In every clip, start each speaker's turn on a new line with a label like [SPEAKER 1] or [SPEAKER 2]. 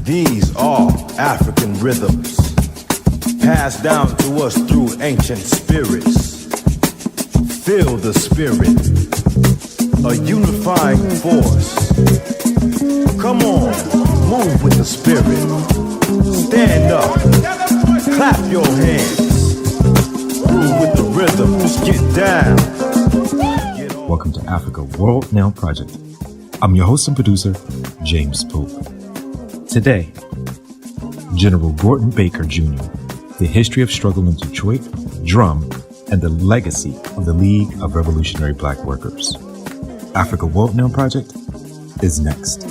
[SPEAKER 1] These are African rhythms, passed down to us through ancient spirits. Feel the spirit, a unifying force. Come on, move with the spirit. Stand up, clap your hands. Groove with the rhythms, get down.
[SPEAKER 2] Welcome to Africa World Now Project. I'm your host and producer, James Pope. Today, General Gordon Baker Jr., the history of struggle in Detroit, drum, and the legacy of the League of Revolutionary Black Workers. Africa World Now Project is next.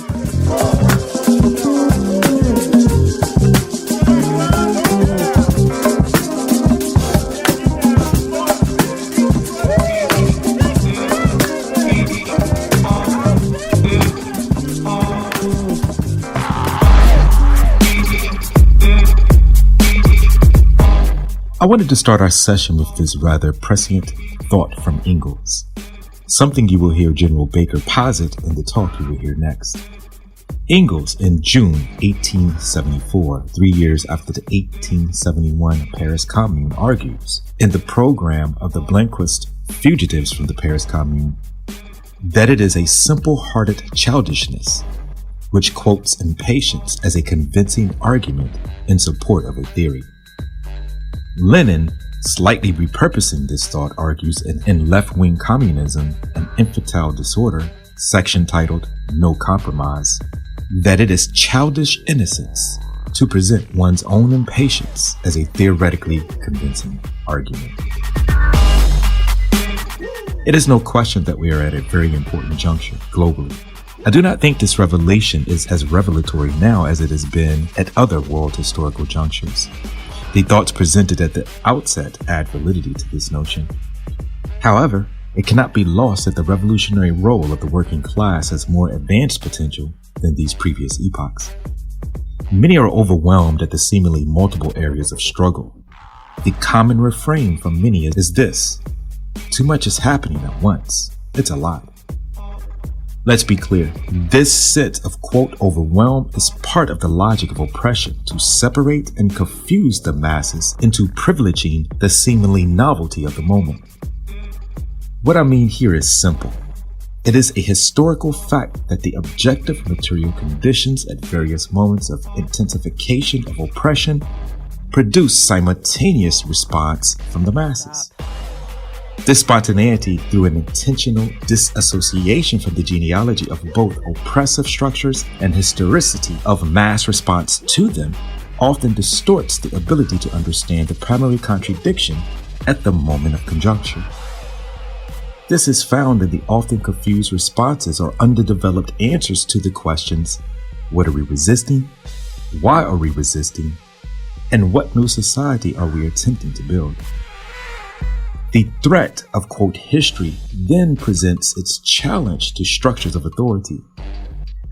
[SPEAKER 2] I wanted to start our session with this rather prescient thought from Ingalls, something you will hear General Baker posit in the talk you will hear next. Ingalls, in June 1874, 3 years after the 1871 Paris Commune, argues in the program of the Blanquist fugitives from the Paris Commune that it is a simple-hearted childishness which quotes impatience as a convincing argument in support of a theory. Lenin, slightly repurposing this thought, argues in Left-Wing Communism, an Infantile Disorder, section titled No Compromise, that it is childish innocence to present one's own impatience as a theoretically convincing argument. It is no question that we are at a very important juncture globally. I do not think this revelation is as revelatory now as it has been at other world historical junctures. The thoughts presented at the outset add validity to this notion. However, it cannot be lost that the revolutionary role of the working class has more advanced potential than these previous epochs. Many are overwhelmed at the seemingly multiple areas of struggle. The common refrain from many is this: too much is happening at once. It's a lot. Let's be clear, this sense of, quote, overwhelm is part of the logic of oppression to separate and confuse the masses into privileging the seemingly novelty of the moment. What I mean here is simple. It is a historical fact that the objective material conditions at various moments of intensification of oppression produce simultaneous response from the masses. This spontaneity, through an intentional disassociation from the genealogy of both oppressive structures and historicity of mass response to them, often distorts the ability to understand the primary contradiction at the moment of conjuncture. This is found in the often confused responses or underdeveloped answers to the questions: what are we resisting? Why are we resisting? And what new society are we attempting to build? The threat of, quote, history then presents its challenge to structures of authority,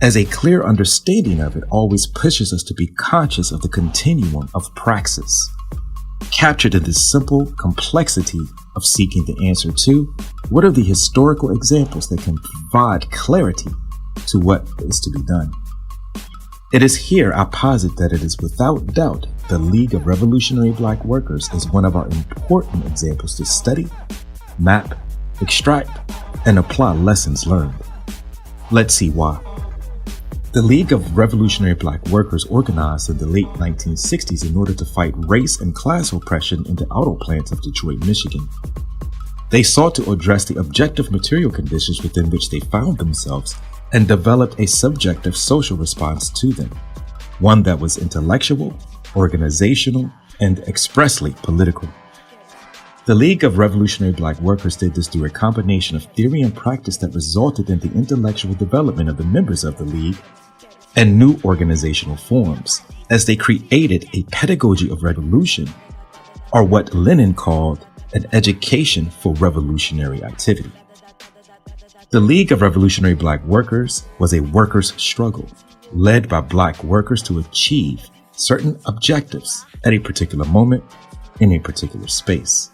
[SPEAKER 2] as a clear understanding of it always pushes us to be conscious of the continuum of praxis, captured in this simple complexity of seeking the answer to what are the historical examples that can provide clarity to what is to be done. It is here I posit that it is without doubt the League of Revolutionary Black Workers is one of our important examples to study, map, extract, and apply lessons learned. Let's see why. The League of Revolutionary Black Workers organized in the late 1960s in order to fight race and class oppression in the auto plants of Detroit, Michigan. They sought to address the objective material conditions within which they found themselves and developed a subjective social response to them, one that was intellectual, organizational, and expressly political. The League of Revolutionary Black Workers did this through a combination of theory and practice that resulted in the intellectual development of the members of the League and new organizational forms, as they created a pedagogy of revolution, or what Lenin called an education for revolutionary activity. The League of Revolutionary Black Workers was a workers' struggle led by Black workers to achieve certain objectives at a particular moment in a particular space.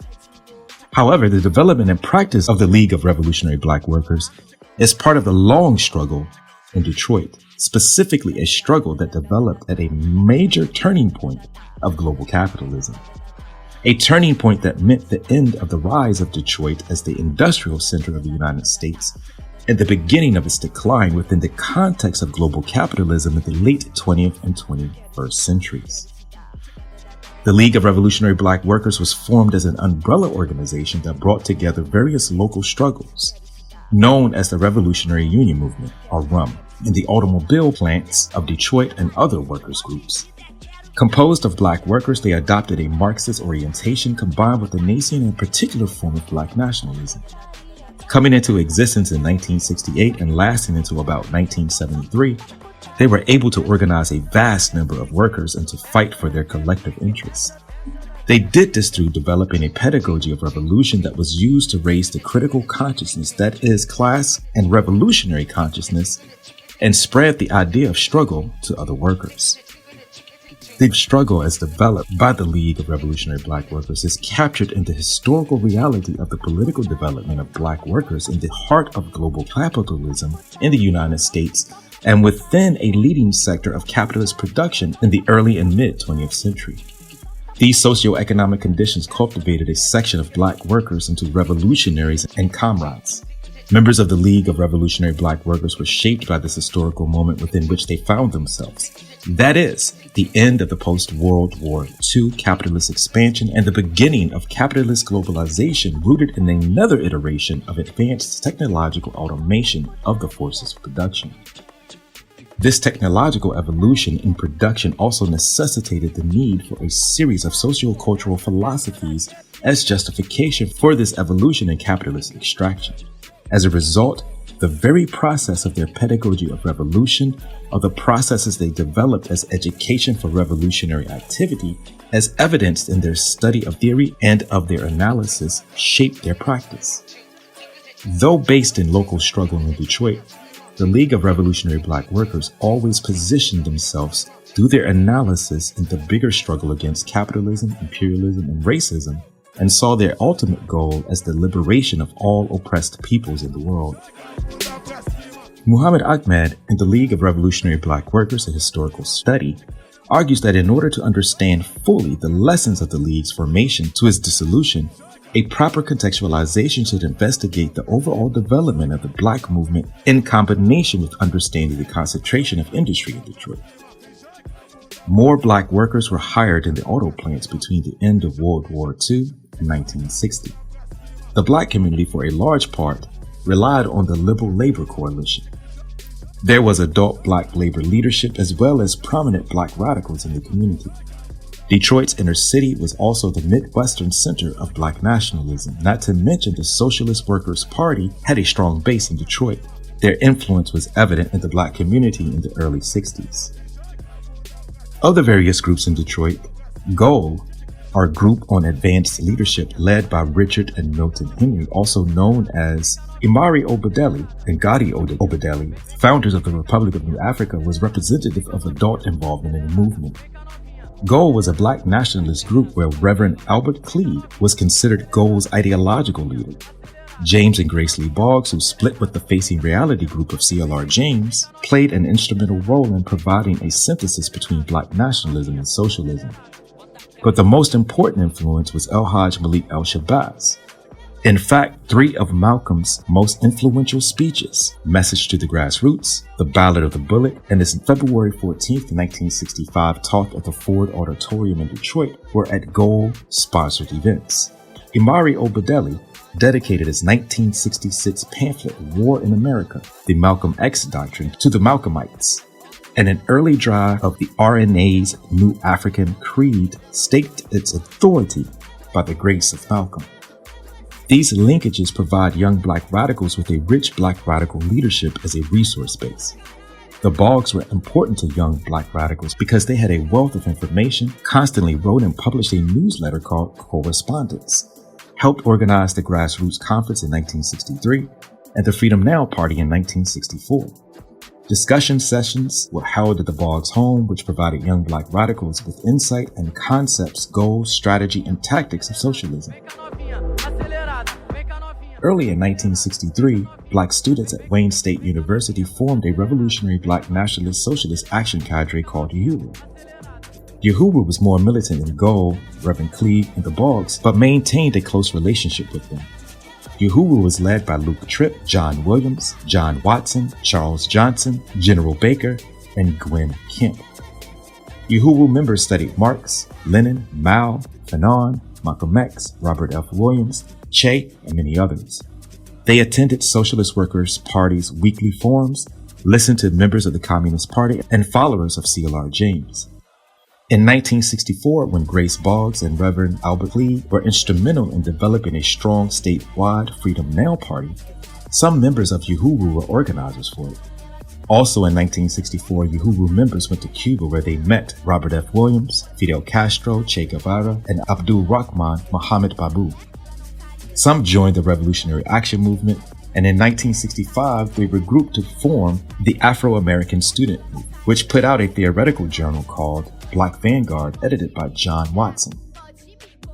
[SPEAKER 2] However, the development and practice of the League of Revolutionary Black Workers is part of the long struggle in Detroit, specifically a struggle that developed at a major turning point of global capitalism. A turning point that meant the end of the rise of Detroit as the industrial center of the United States and the beginning of its decline within the context of global capitalism in the late 20th and 21st centuries. The League of Revolutionary Black Workers was formed as an umbrella organization that brought together various local struggles, known as the Revolutionary Union Movement, or RUM, in the automobile plants of Detroit and other workers' groups. Composed of black workers, they adopted a Marxist orientation combined with a nascent and particular form of black nationalism. Coming into existence in 1968 and lasting until about 1973, they were able to organize a vast number of workers and to fight for their collective interests. They did this through developing a pedagogy of revolution that was used to raise the critical consciousness, that is, class and revolutionary consciousness, and spread the idea of struggle to other workers. The struggle as developed by the League of Revolutionary Black Workers is captured in the historical reality of the political development of black workers in the heart of global capitalism in the United States and within a leading sector of capitalist production in the early and mid-20th century. These socioeconomic conditions cultivated a section of black workers into revolutionaries and comrades. Members of the League of Revolutionary Black Workers were shaped by this historical moment within which they found themselves. That is, the end of the post-World War II capitalist expansion and the beginning of capitalist globalization rooted in another iteration of advanced technological automation of the forces of production. This technological evolution in production also necessitated the need for a series of sociocultural philosophies as justification for this evolution in capitalist extraction. As a result, the very process of their pedagogy of revolution are the processes they developed as education for revolutionary activity, as evidenced in their study of theory and of their analysis, shaped their practice. Though based in local struggle in Detroit, the League of Revolutionary Black Workers always positioned themselves through their analysis in the bigger struggle against capitalism, imperialism, and racism, and saw their ultimate goal as the liberation of all oppressed peoples in the world. Muhammad Ahmed in the League of Revolutionary Black Workers, a historical study, argues that in order to understand fully the lessons of the League's formation to its dissolution, a proper contextualization should investigate the overall development of the Black movement in combination with understanding the concentration of industry in Detroit. More Black workers were hired in the auto plants between the end of World War II and 1960. The Black community, for a large part, relied on the Liberal Labor Coalition. There was adult Black labor leadership as well as prominent Black radicals in the community. Detroit's inner city was also the Midwestern center of Black nationalism, not to mention the Socialist Workers' Party had a strong base in Detroit. Their influence was evident in the Black community in the early 60s. Of the various groups in Detroit, GOAL, our Group on Advanced Leadership, led by Richard and Milton Henry, also known as Imari Obadeli and Gadi Obadeli, founders of the Republic of New Africa, was representative of adult involvement in the movement. GOAL was a Black nationalist group where Reverend Albert Cleed was considered GOAL's ideological leader. James and Grace Lee Boggs, who split with the Facing Reality group of CLR James, played an instrumental role in providing a synthesis between Black nationalism and socialism. But the most important influence was El-Hajj Malik El-Shabazz. In fact, 3 of Malcolm's most influential speeches, Message to the Grassroots, The Ballad of the Bullet, and his February 14, 1965 talk at the Ford Auditorium in Detroit, were at GOAL-sponsored events. Imari Obadeli dedicated his 1966 pamphlet War in America, the Malcolm X Doctrine, to the Malcolmites, and an early draft of the RNA's New African Creed staked its authority by the grace of Malcolm. These linkages provide young Black radicals with a rich Black radical leadership as a resource base. The Boggs were important to young Black radicals because they had a wealth of information, constantly wrote and published a newsletter called Correspondence, helped organize the Grassroots Conference in 1963 and the Freedom Now Party in 1964. Discussion sessions were held at the Boggs home, which provided young Black radicals with insight and concepts, goals, strategy, and tactics of socialism. early in 1963, black students at Wayne State University formed a revolutionary black nationalist socialist action cadre called UHURU. UHURU was more militant in Gold, Reverend Cleve, and the Boggs, but maintained a close relationship with them. UHURU was led by Luke Tripp, John Williams, John Watson, Charles Johnson, General Baker, and Gwen Kemp. UHURU members studied Marx, Lenin, Mao, Fanon, Malcolm X, Robert F. Williams, Che, and many others. They attended Socialist Workers' Party's weekly forums, listened to members of the Communist Party, and followers of C.L.R. James. In 1964, when Grace Boggs and Reverend Albert Cleve were instrumental in developing a strong statewide Freedom Now party, some members of UHURU were organizers for it. Also in 1964, UHURU members went to Cuba where they met Robert F. Williams, Fidel Castro, Che Guevara, and Abdul Rahman Mohammed Babu. Some joined the Revolutionary Action Movement, and in 1965, they regrouped to form the Afro-American Student Movement, which put out a theoretical journal called Black Vanguard, edited by John Watson.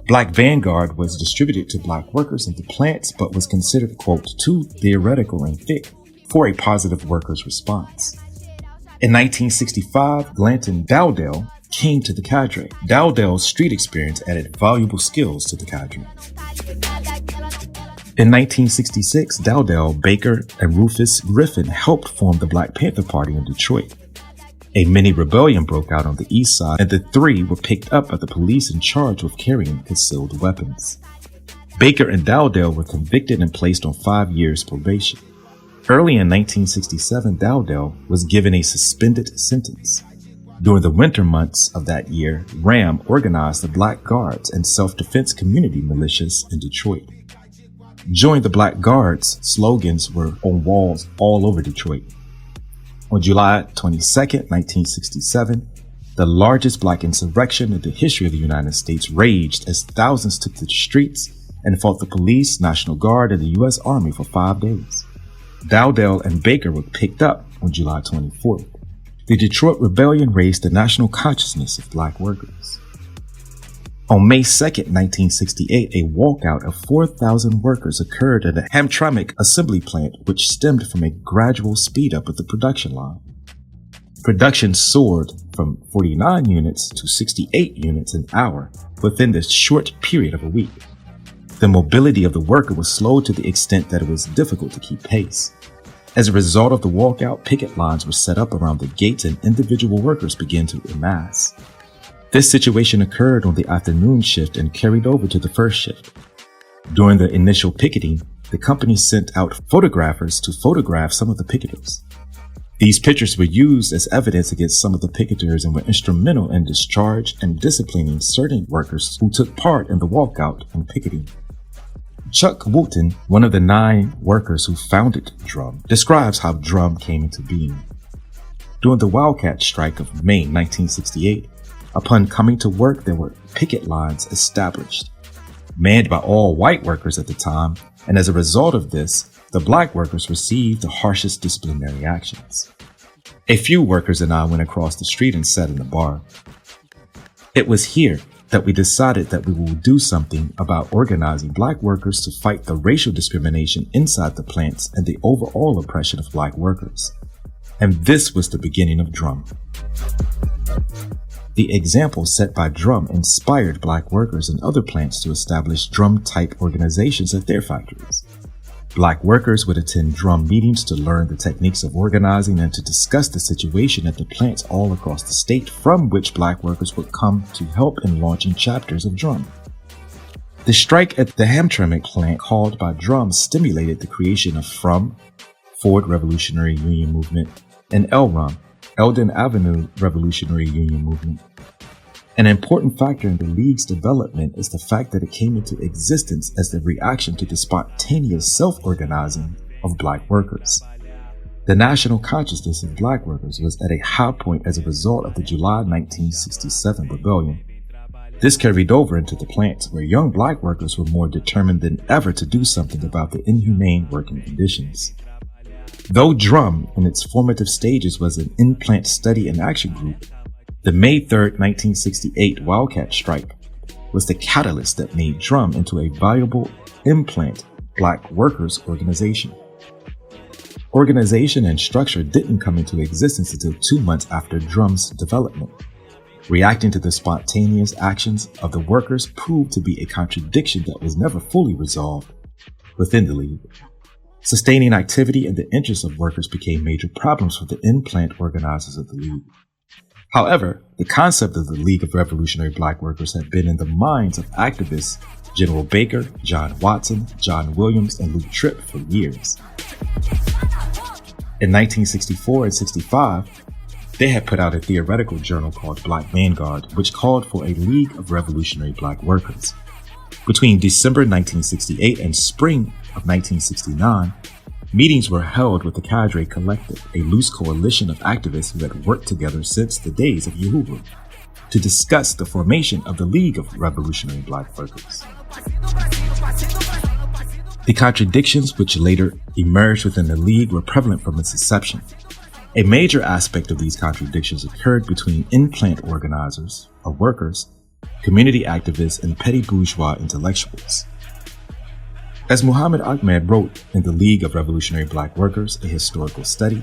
[SPEAKER 2] Black Vanguard was distributed to black workers and to plants, but was considered, quote, too theoretical and thick for a positive workers' response. In 1965, Glanton Dowdell came to the cadre. Dowdell's street experience added valuable skills to the cadre. In 1966, Dowdell, Baker, and Rufus Griffin helped form the Black Panther Party in Detroit. A mini rebellion broke out on the east side, and the three were picked up by the police and charged with carrying concealed weapons. Baker and Dowdell were convicted and placed on 5 years probation. Early in 1967, Dowdell was given a suspended sentence. During the winter months of that year, RAM organized the Black Guards and self-defense community militias in Detroit. Join the Black Guards slogans were on walls all over Detroit. On July 22, 1967, the largest black insurrection in the history of the United States raged as thousands took to the streets and fought the police, National Guard, and the U.S. Army for 5 days. Dowdell and Baker were picked up on July 24th. The Detroit Rebellion raised the national consciousness of black workers. On May 2, 1968, a walkout of 4,000 workers occurred at the Hamtramck assembly plant, which stemmed from a gradual speed-up of the production line. Production soared from 49 units to 68 units an hour within this short period of a week. The mobility of the worker was slowed to the extent that it was difficult to keep pace. As a result of the walkout, picket lines were set up around the gates and individual workers began to amass. This situation occurred on the afternoon shift and carried over to the first shift. During the initial picketing, the company sent out photographers to photograph some of the picketers. These pictures were used as evidence against some of the picketers and were instrumental in discharge and disciplining certain workers who took part in the walkout and picketing. Chuck Wooten, one of the 9 workers who founded Drum, describes how Drum came into being. During the wildcat strike of May 1968, upon coming to work, there were picket lines established, manned by all white workers at the time, and as a result of this, the black workers received the harshest disciplinary actions. A few workers and I went across the street and sat in a bar. It was here that we decided that we will do something about organizing black workers to fight the racial discrimination inside the plants and the overall oppression of black workers. And this was the beginning of Drum. The example set by Drum inspired black workers in other plants to establish Drum-type organizations at their factories. Black workers would attend Drum meetings to learn the techniques of organizing and to discuss the situation at the plants all across the state, from which black workers would come to help in launching chapters of Drum. The strike at the Hamtramck plant called by Drum stimulated the creation of FRUM, Ford Revolutionary Union Movement, and ELRUM, Eldon Avenue Revolutionary Union Movement. An important factor in the League's development is the fact that it came into existence as the reaction to the spontaneous self-organizing of black workers. The national consciousness of black workers was at a high point as a result of the July 1967 rebellion. This carried over into the plants, where young black workers were more determined than ever to do something about the inhumane working conditions. Though Drum, in its formative stages, was an in-plant study and action group, the May 3, 1968 Wildcat strike was the catalyst that made Drum into a viable in-plant Black Workers Organization. Organization and structure didn't come into existence until 2 months after Drum's development. Reacting to the spontaneous actions of the workers proved to be a contradiction that was never fully resolved within the League. Sustaining activity in the interests of workers became major problems for the in-plant organizers of the League. However, the concept of the League of Revolutionary Black Workers had been in the minds of activists General Baker, John Watson, John Williams, and Luke Tripp for years. In 1964 and 65, they had put out a theoretical journal called Black Vanguard, which called for a League of Revolutionary Black Workers. Between December 1968 and spring of 1969, meetings were held with the Cadre Collective, a loose coalition of activists who had worked together since the days of UHURU, to discuss the formation of the League of Revolutionary Black Workers. The contradictions which later emerged within the League were prevalent from its inception. A major aspect of these contradictions occurred between in-plant organizers, or workers, community activists, and petty bourgeois intellectuals. As Muhammad Ahmed wrote in the League of Revolutionary Black Workers, a historical study,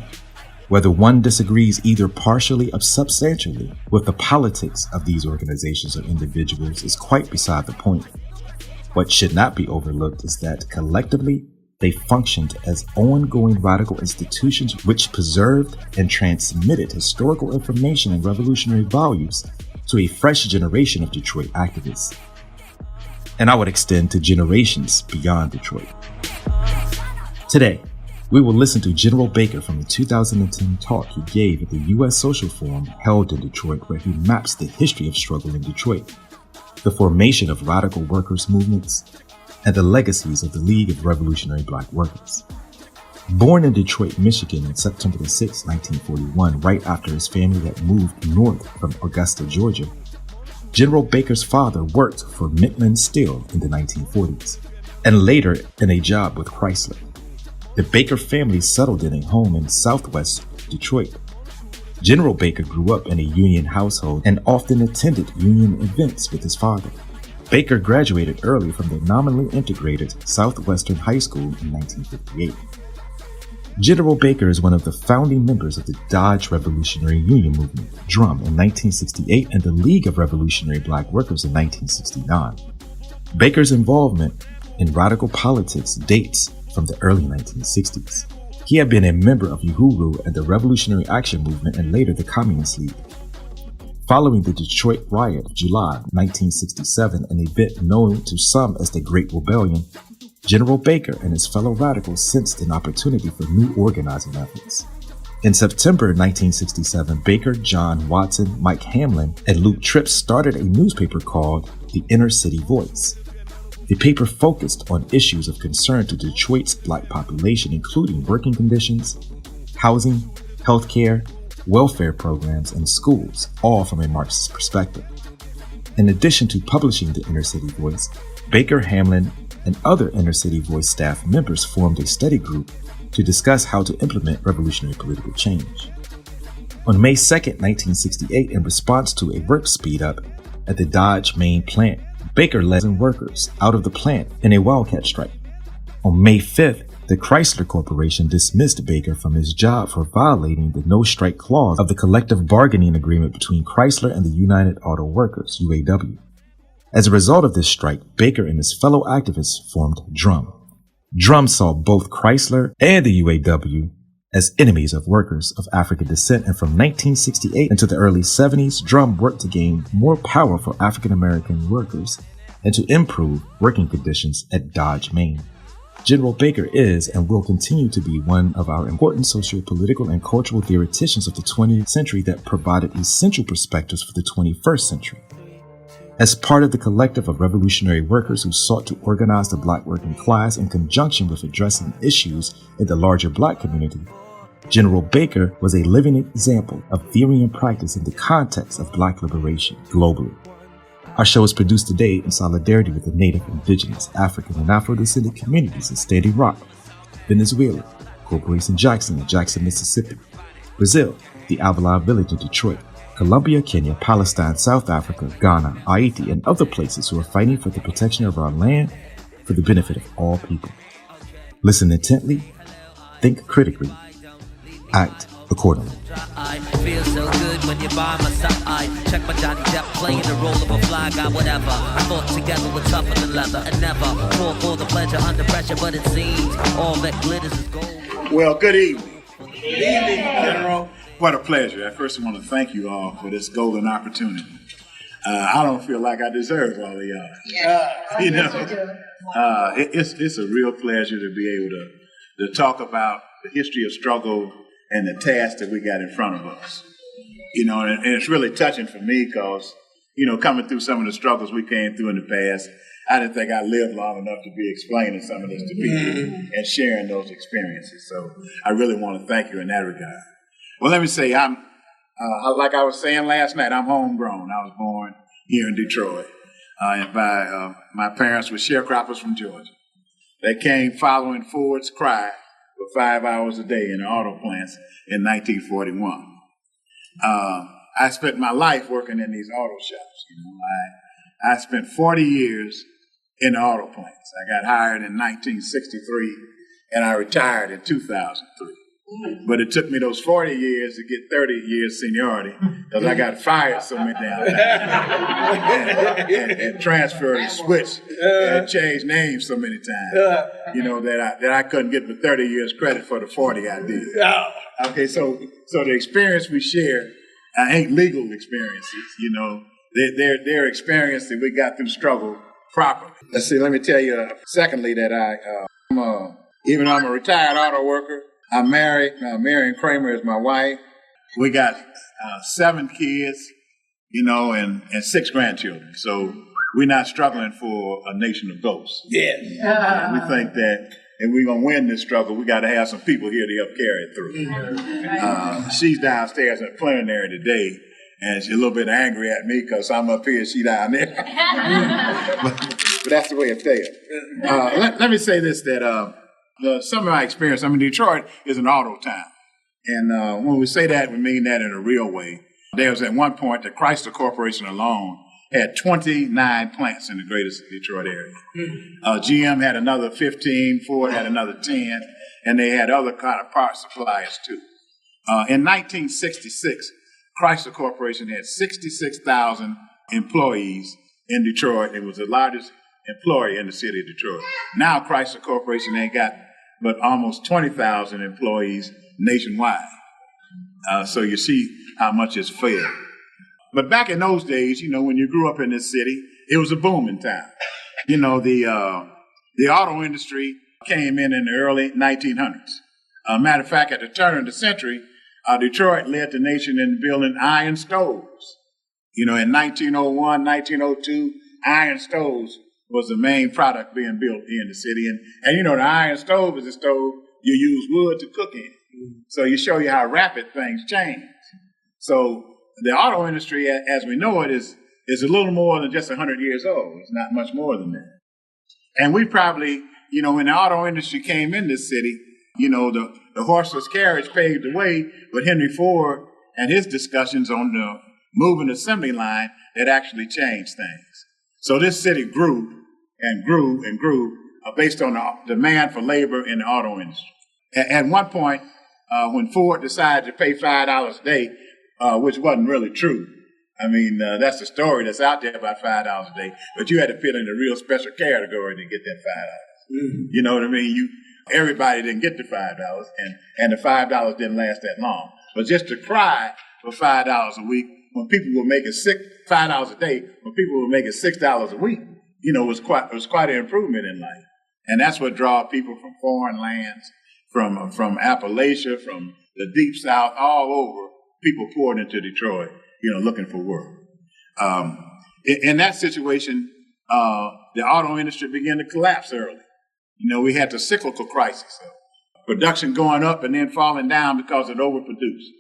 [SPEAKER 2] whether one disagrees either partially or substantially with the politics of these organizations or individuals is quite beside the point. What should not be overlooked is that collectively they functioned as ongoing radical institutions which preserved and transmitted historical information and revolutionary values to a fresh generation of Detroit activists. And I would extend to generations beyond Detroit. Today, we will listen to General Baker from the 2010 talk he gave at the U.S. Social Forum held in Detroit, where he maps the history of struggle in Detroit, the formation of radical workers' movements, and the legacies of the League of Revolutionary Black Workers. Born in Detroit, Michigan on September 6, 1941, right after his family had moved north from Augusta, Georgia, General Baker's father worked for Midland Steel in the 1940s, and later in a job with Chrysler. The Baker family settled in a home in Southwest Detroit. General Baker grew up in a union household and often attended union events with his father. Baker graduated early from the nominally integrated Southwestern High School in 1958. General Baker is one of the founding members of the Dodge Revolutionary Union Movement, DRUM, in 1968 and the League of Revolutionary Black Workers in 1969. Baker's involvement in radical politics dates from the early 1960s. He had been a member of UHURU and the Revolutionary Action Movement and later the Communist League. Following the Detroit riot of July 1967, an event known to some as the Great Rebellion, General Baker and his fellow radicals sensed an opportunity for new organizing efforts. In September 1967, Baker, John Watson, Mike Hamlin, and Luke Tripp started a newspaper called The Inner City Voice. The paper focused on issues of concern to Detroit's Black population, including working conditions, housing, healthcare, welfare programs, and schools, all from a Marxist perspective. In addition to publishing the Inner City Voice, Baker, Hamlin, and other Inner City Voice staff members formed a study group to discuss how to implement revolutionary political change. On May 2, 1968, in response to a work speedup at the Dodge main plant, Baker led workers out of the plant in a wildcat strike. On May 5th, the Chrysler Corporation dismissed Baker from his job for violating the no-strike clause of the collective bargaining agreement between Chrysler and the United Auto Workers, UAW. As a result of this strike, Baker and his fellow activists formed DRUM. DRUM saw both Chrysler and the UAW as enemies of workers of African descent, and from 1968 into the early 70s, DRUM worked to gain more power for African American workers and to improve working conditions at Dodge, Maine. General Baker is and will continue to be one of our important socio-political and cultural theoreticians of the 20th century that provided essential perspectives for the 21st century. As part of the collective of revolutionary workers who sought to organize the Black working class in conjunction with addressing issues in the larger Black community, General Baker was a living example of theory and practice in the context of Black liberation globally. Our show is produced today in solidarity with the Native, Indigenous, African, and Afro-descended communities in Standing Rock, Venezuela, Corporation Jackson in Jackson, Mississippi, Brazil, the Avalon Village in Detroit, Colombia, Kenya, Palestine, South Africa, Ghana, Ayati, and other places who are fighting for the protection of our land for the benefit of all people. Listen intently, think critically, act accordingly.
[SPEAKER 3] Feel so good when you're by my side. Check my Johnny Depp playing the role of a fly guy, whatever. I thought together we're tougher than leather and never fall for the pleasure under pressure, but it seems all that glitters is gold.
[SPEAKER 4] Well, good evening. Good evening, General. What a pleasure. I first want to thank you all for this golden opportunity. I don't feel like I deserve all of y'all. You know, it's a real pleasure to be able to talk about the history of struggle and the task that we got in front of us. You know, and it's really touching for me because, you know, coming through some of the struggles we came through in the past, I didn't think I lived long enough to be explaining some of this to people and sharing those experiences. So I really want to thank you in that regard. Well, let me say, I'm like I was saying last night, I'm homegrown. I was born here in Detroit by my parents were sharecroppers from Georgia. They came following Ford's cry for 5 hours a day in the auto plants in 1941. I spent my life working in these auto shops. You know, I spent 40 years in the auto plants. I got hired in 1963 and I retired in 2003. But it took me those 40 years to get 30 years seniority because I got fired so many damn times and transferred and switched and changed names so many times, you know, that I couldn't get the 30 years credit for the 40 I did. Okay, so the experience we share ain't legal experiences, you know. They're experience that we got through struggle properly. Let's see, let me tell you, secondly, that even though I'm a retired auto worker, I'm married. Marion Kramer is my wife. We got 7 kids, you know, and 6 grandchildren. So we're not struggling for a nation of ghosts. Yeah. We think that if we're going to win this struggle, we got to have some people here to help carry it through. She's downstairs in the plenary today, and she's a little bit angry at me because I'm up here and she's down there. but that's the way it is. Let me say this, that some of my experience, I mean, Detroit is an auto town. And when we say that, we mean that in a real way. There was at one point, the Chrysler Corporation alone had 29 plants in the greater Detroit area. GM had another 15, Ford had another 10, and they had other kind of parts suppliers too. In 1966, Chrysler Corporation had 66,000 employees in Detroit. It was the largest employer in the city of Detroit. Now Chrysler Corporation ain't got but almost 20,000 employees nationwide. So you see how much it's failed. But back in those days, you know, when you grew up in this city, it was a booming town. You know, the auto industry came in the early 1900s. Matter of fact, at the turn of the century, Detroit led the nation in building iron stoves. You know, in 1901, 1902, iron stoves was the main product being built here in the city. And you know, the iron stove is a stove you use wood to cook in. So you show you how rapid things change. So the auto industry, as we know it, is a little more than just 100 years old. It's not much more than that. And we probably, you know, when the auto industry came in this city, you know, the horseless carriage paved the way, but Henry Ford and his discussions on the moving assembly line that actually changed things. So this city grew and grew and grew based on the demand for labor in the auto industry. At one point, when Ford decided to pay $5 a day, which wasn't really true. I mean, that's the story that's out there about $5 a day, but you had to fit in a real special category to get that $5. You know what I mean? Everybody didn't get the $5, and the $5 didn't last that long. But just to cry for $5 a week, when people were making $5 a day, when people were making $6 a week, you know, was quite an improvement in life. And that's what draw people from foreign lands, from Appalachia, from the deep South, all over. People poured into Detroit, you know, looking for work. In that situation, the auto industry began to collapse early. You know, we had the cyclical crisis, production going up and then falling down because it overproduced.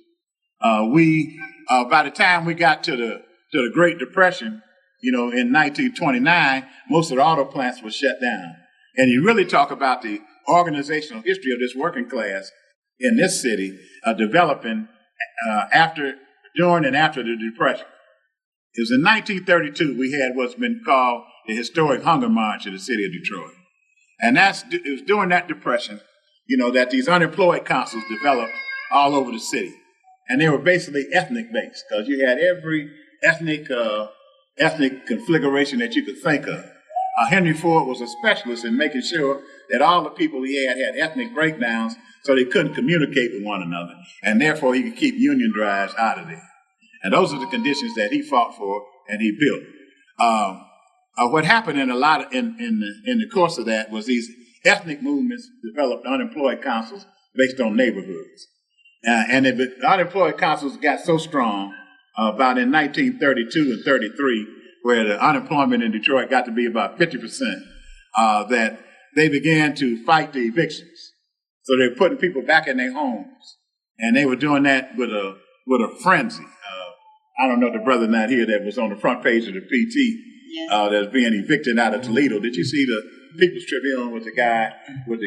[SPEAKER 4] By the time we got to the Great Depression, you know, in 1929, most of the auto plants were shut down. And you really talk about the organizational history of this working class in this city developing during and after the Depression. It was in 1932 we had what's been called the historic hunger march in the city of Detroit. And it was during that depression, that these unemployed councils developed all over the city. And they were basically ethnic based, because you had every ethnic configuration that you could think of. Henry Ford was a specialist in making sure that all the people he had ethnic breakdowns so they couldn't communicate with one another, and therefore he could keep union drives out of there. And those are the conditions that he fought for and he built. What happened in the course of that was these ethnic movements developed unemployed councils based on neighborhoods. And the unemployed councils got so strong about in 1932 and 33, where the unemployment in Detroit got to be about 50%, that they began to fight the evictions. So they were putting people back in their homes, and they were doing that with a frenzy. I don't know the brother not here that was on the front page of the PT that's being evicted out of Toledo. Did you see the People's Tribune with the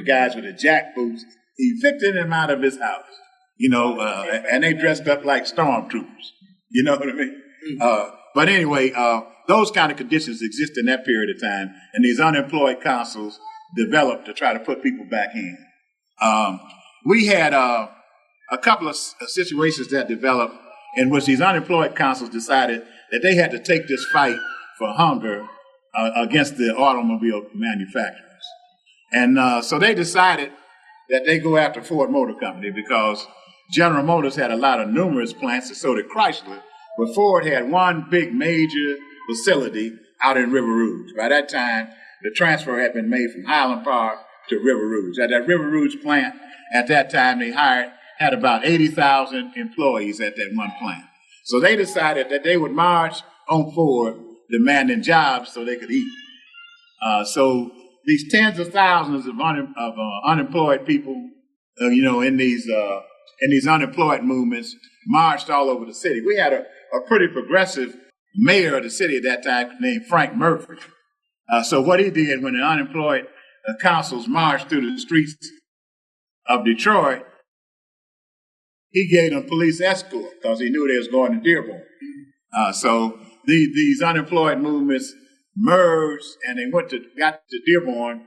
[SPEAKER 4] guys with the jack boots? Evicted him out of his house, and they dressed up like stormtroopers. You know what I mean? But anyway, those kind of conditions exist in that period of time, and these unemployed councils developed to try to put people back in. We had a couple of situations that developed in which these unemployed councils decided that they had to take this fight for hunger against the automobile manufacturers. And so they decided that they go after Ford Motor Company, because General Motors had a lot of numerous plants, and so did Chrysler, but Ford had one big major facility out in River Rouge. By that time, the transfer had been made from Highland Park to River Rouge. At that River Rouge plant, at that time, they had about 80,000 employees at that one plant. So they decided that they would march on Ford, demanding jobs so they could eat. So these tens of thousands of unemployed people, in these unemployed movements, marched all over the city. We had a pretty progressive mayor of the city at that time named Frank Murphy. So what he did when the unemployed councils marched through the streets of Detroit, he gave them police escort because he knew they was going to Dearborn. So these unemployed movements merged, and they got to Dearborn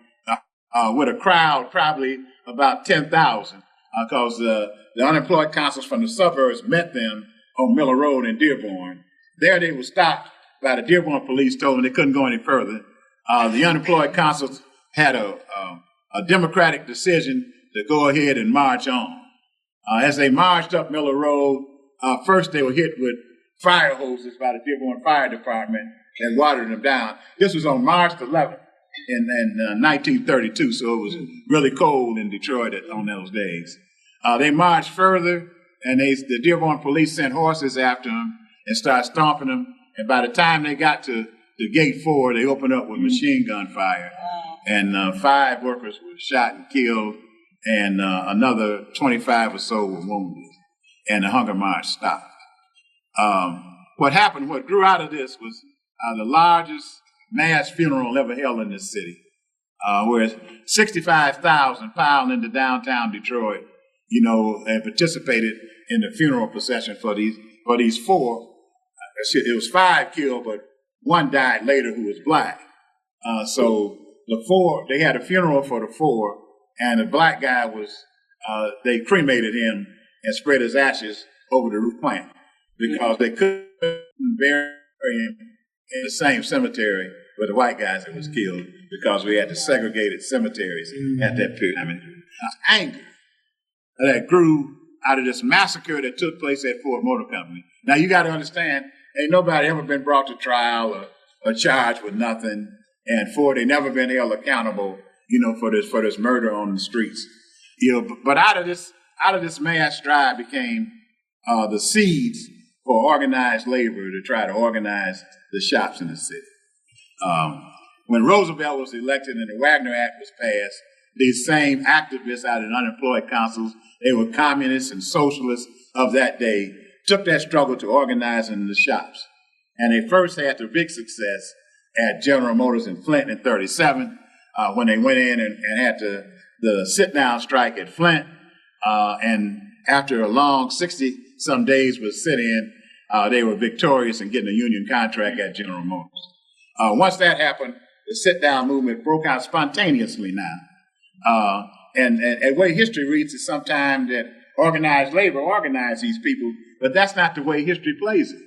[SPEAKER 4] with a crowd probably about 10,000, because the unemployed councils from the suburbs met them on Miller Road in Dearborn. There they were stopped by the Dearborn police, told them they couldn't go any further. The unemployed councils had a democratic decision to go ahead and march on. As they marched up Miller Road, first they were hit with fire hoses by the Dearborn Fire Department and watered them down. This was on March 11th in 1932, so it was really cold in Detroit on those days. They marched further, and the Dearborn police sent horses after them and started stomping them. And by the time they got to Gate 4, they opened up with machine gun fire, and 5 workers were shot and killed, and another 25 or so were wounded, and the hunger march stopped. What grew out of this was the largest mass funeral ever held in this city, where 65,000 piled into downtown Detroit, and participated in the funeral procession for these 4. It was 5 killed, but 1 died later who was black. So the 4, they had a funeral for the 4, and the black guy they cremated him and spread his ashes over the roof plant, because they couldn't bury him in the same cemetery with the white guys that was killed, because we had the segregated cemeteries at that period. I mean, anger that grew out of this massacre that took place at Ford Motor Company. Now you got to understand, ain't nobody ever been brought to trial or charged with nothing, and Ford ain't never been held accountable, for this murder on the streets. But out of this mass drive became the seeds for organized labor to try to organize the shops in the city. When Roosevelt was elected and the Wagner Act was passed, these same activists out of unemployed councils, they were communists and socialists of that day, took that struggle to organize in the shops. And they first had the big success at General Motors in Flint in 1937, when they went in and had the sit-down strike at Flint. And after a long 60-some days with sit-in, they were victorious in getting a union contract at General Motors. Once that happened, the sit-down movement broke out spontaneously now. And the way history reads is sometimes that organized labor organized these people, but that's not the way history plays it.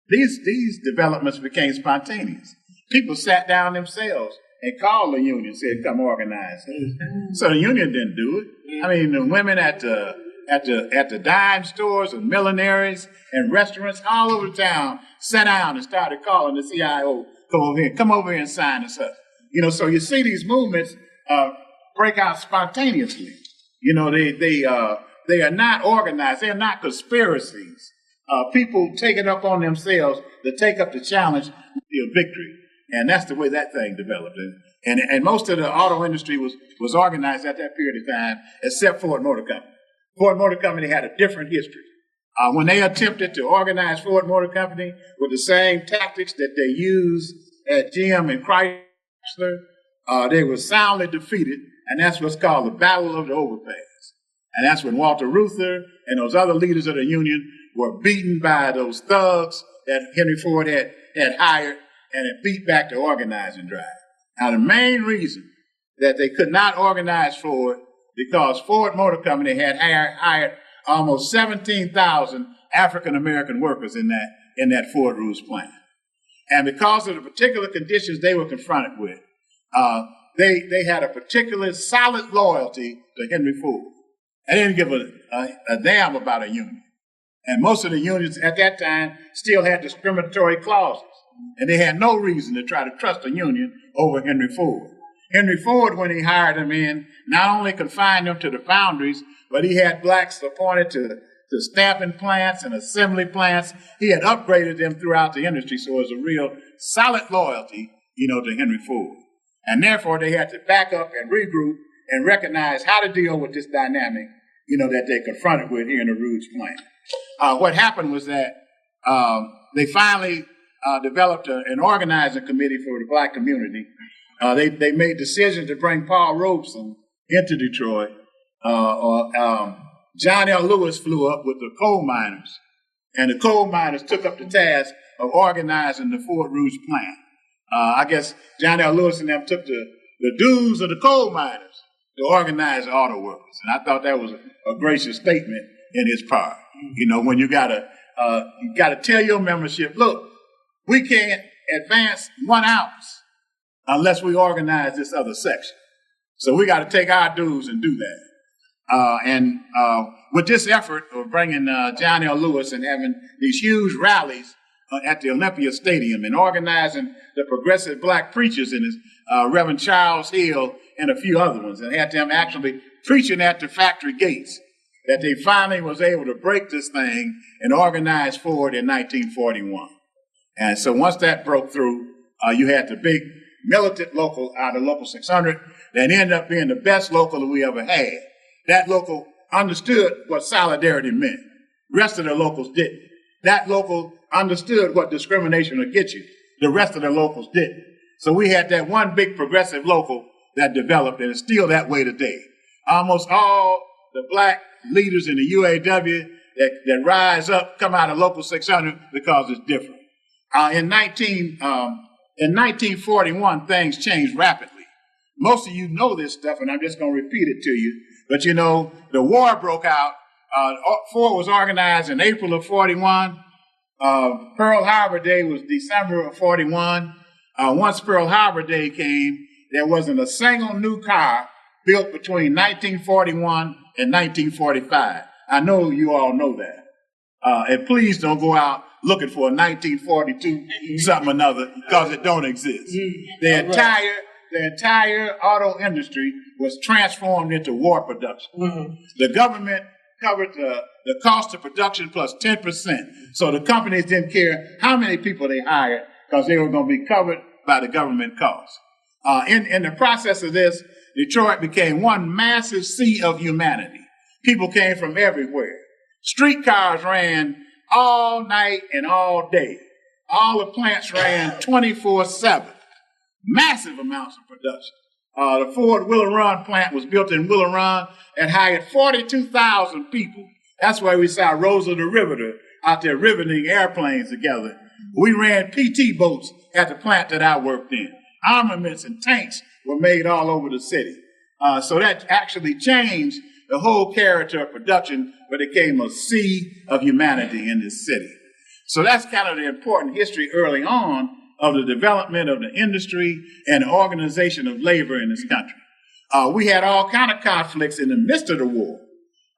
[SPEAKER 4] These developments became spontaneous. People sat down themselves and called the union, said, come organize. So the union didn't do it. I mean, the women at the dime stores and millineries and restaurants all over town sat down and started calling the CIO, come over here and sign us up. You know, so you see these movements break out spontaneously. You know, they are not organized. They're not conspiracies. People take it up on themselves to take up the challenge of victory. And that's the way that thing developed. And most of the auto industry was organized at that period of time, except Ford Motor Company. Ford Motor Company had a different history. When they attempted to organize Ford Motor Company with the same tactics that they used at GM and Chrysler, they were soundly defeated, and that's what's called the Battle of the Overpass. And that's when Walter Reuther and those other leaders of the union were beaten by those thugs that Henry Ford had hired, and it beat back the organizing drive. Now, the main reason that they could not organize Ford, because Ford Motor Company had hired almost 17,000 African-American workers in that Ford Rouge plant. And because of the particular conditions they were confronted with, they had a particularly solid loyalty to Henry Ford. They didn't give a damn about a union. And most of the unions at that time still had discriminatory clauses. And they had no reason to try to trust a union over Henry Ford. Henry Ford, when he hired them in, not only confined them to the foundries, but he had blacks appointed to stamping plants and assembly plants. He had upgraded them throughout the industry, so it was a real solid loyalty, to Henry Ford. And therefore, they had to back up and regroup and recognize how to deal with this dynamic, that they confronted with here in the Rouge plant. What happened was that they finally developed an organizing committee for the black community. They made decisions to bring Paul Robeson into Detroit. John L. Lewis flew up with the coal miners, and the coal miners took up the task of organizing the Ford Rouge plant. I guess John L. Lewis and them took the dues of the coal miners to organize the auto workers, and I thought that was a gracious statement in his part. When you gotta tell your membership, look, we can't advance 1 ounce unless we organize this other section. So we got to take our dues and do that. And with this effort of bringing John L. Lewis and having these huge rallies at the Olympia Stadium and organizing the progressive black preachers in his Reverend Charles Hill and a few other ones, and had them actually preaching at the factory gates, that they finally was able to break this thing and organize Ford in 1941. And so once that broke through, you had the big militant local out of Local 600 that ended up being the best local that we ever had. That local understood what solidarity meant. The rest of the locals didn't. That local understood what discrimination would get you. The rest of the locals didn't. So we had that one big progressive local that developed, and it's still that way today. Almost all the black leaders in the UAW that rise up come out of Local 600 because it's different. In 1941, things changed rapidly. Most of you know this stuff, and I'm just going to repeat it to you. But the war broke out. Ford was organized in April of 41. Pearl Harbor Day was December of 41. Once Pearl Harbor Day came, there wasn't a single new car built between 1941 and 1945. I know you all know that. And please don't go out looking for a 1942 something or another, because it don't exist. The entire auto industry was transformed into war production. The government covered the cost of production plus 10%. So the companies didn't care how many people they hired, because they were going to be covered by the government costs. In the process of this, Detroit became one massive sea of humanity. People came from everywhere. Streetcars ran all night and all day. All the plants ran 24/7. Massive amounts of production. The Ford Willow Run plant was built in Willow Run and hired 42,000 people. That's why we saw Rosa the Riveter out there riveting airplanes together. We ran PT boats at the plant that I worked in. armaments and tanks were made all over the city. So that actually changed the whole character of production, but it became a sea of humanity in this city. So that's kind of the important history early on of the development of the industry and the organization of labor in this country. We had all kind of conflicts in the midst of the war.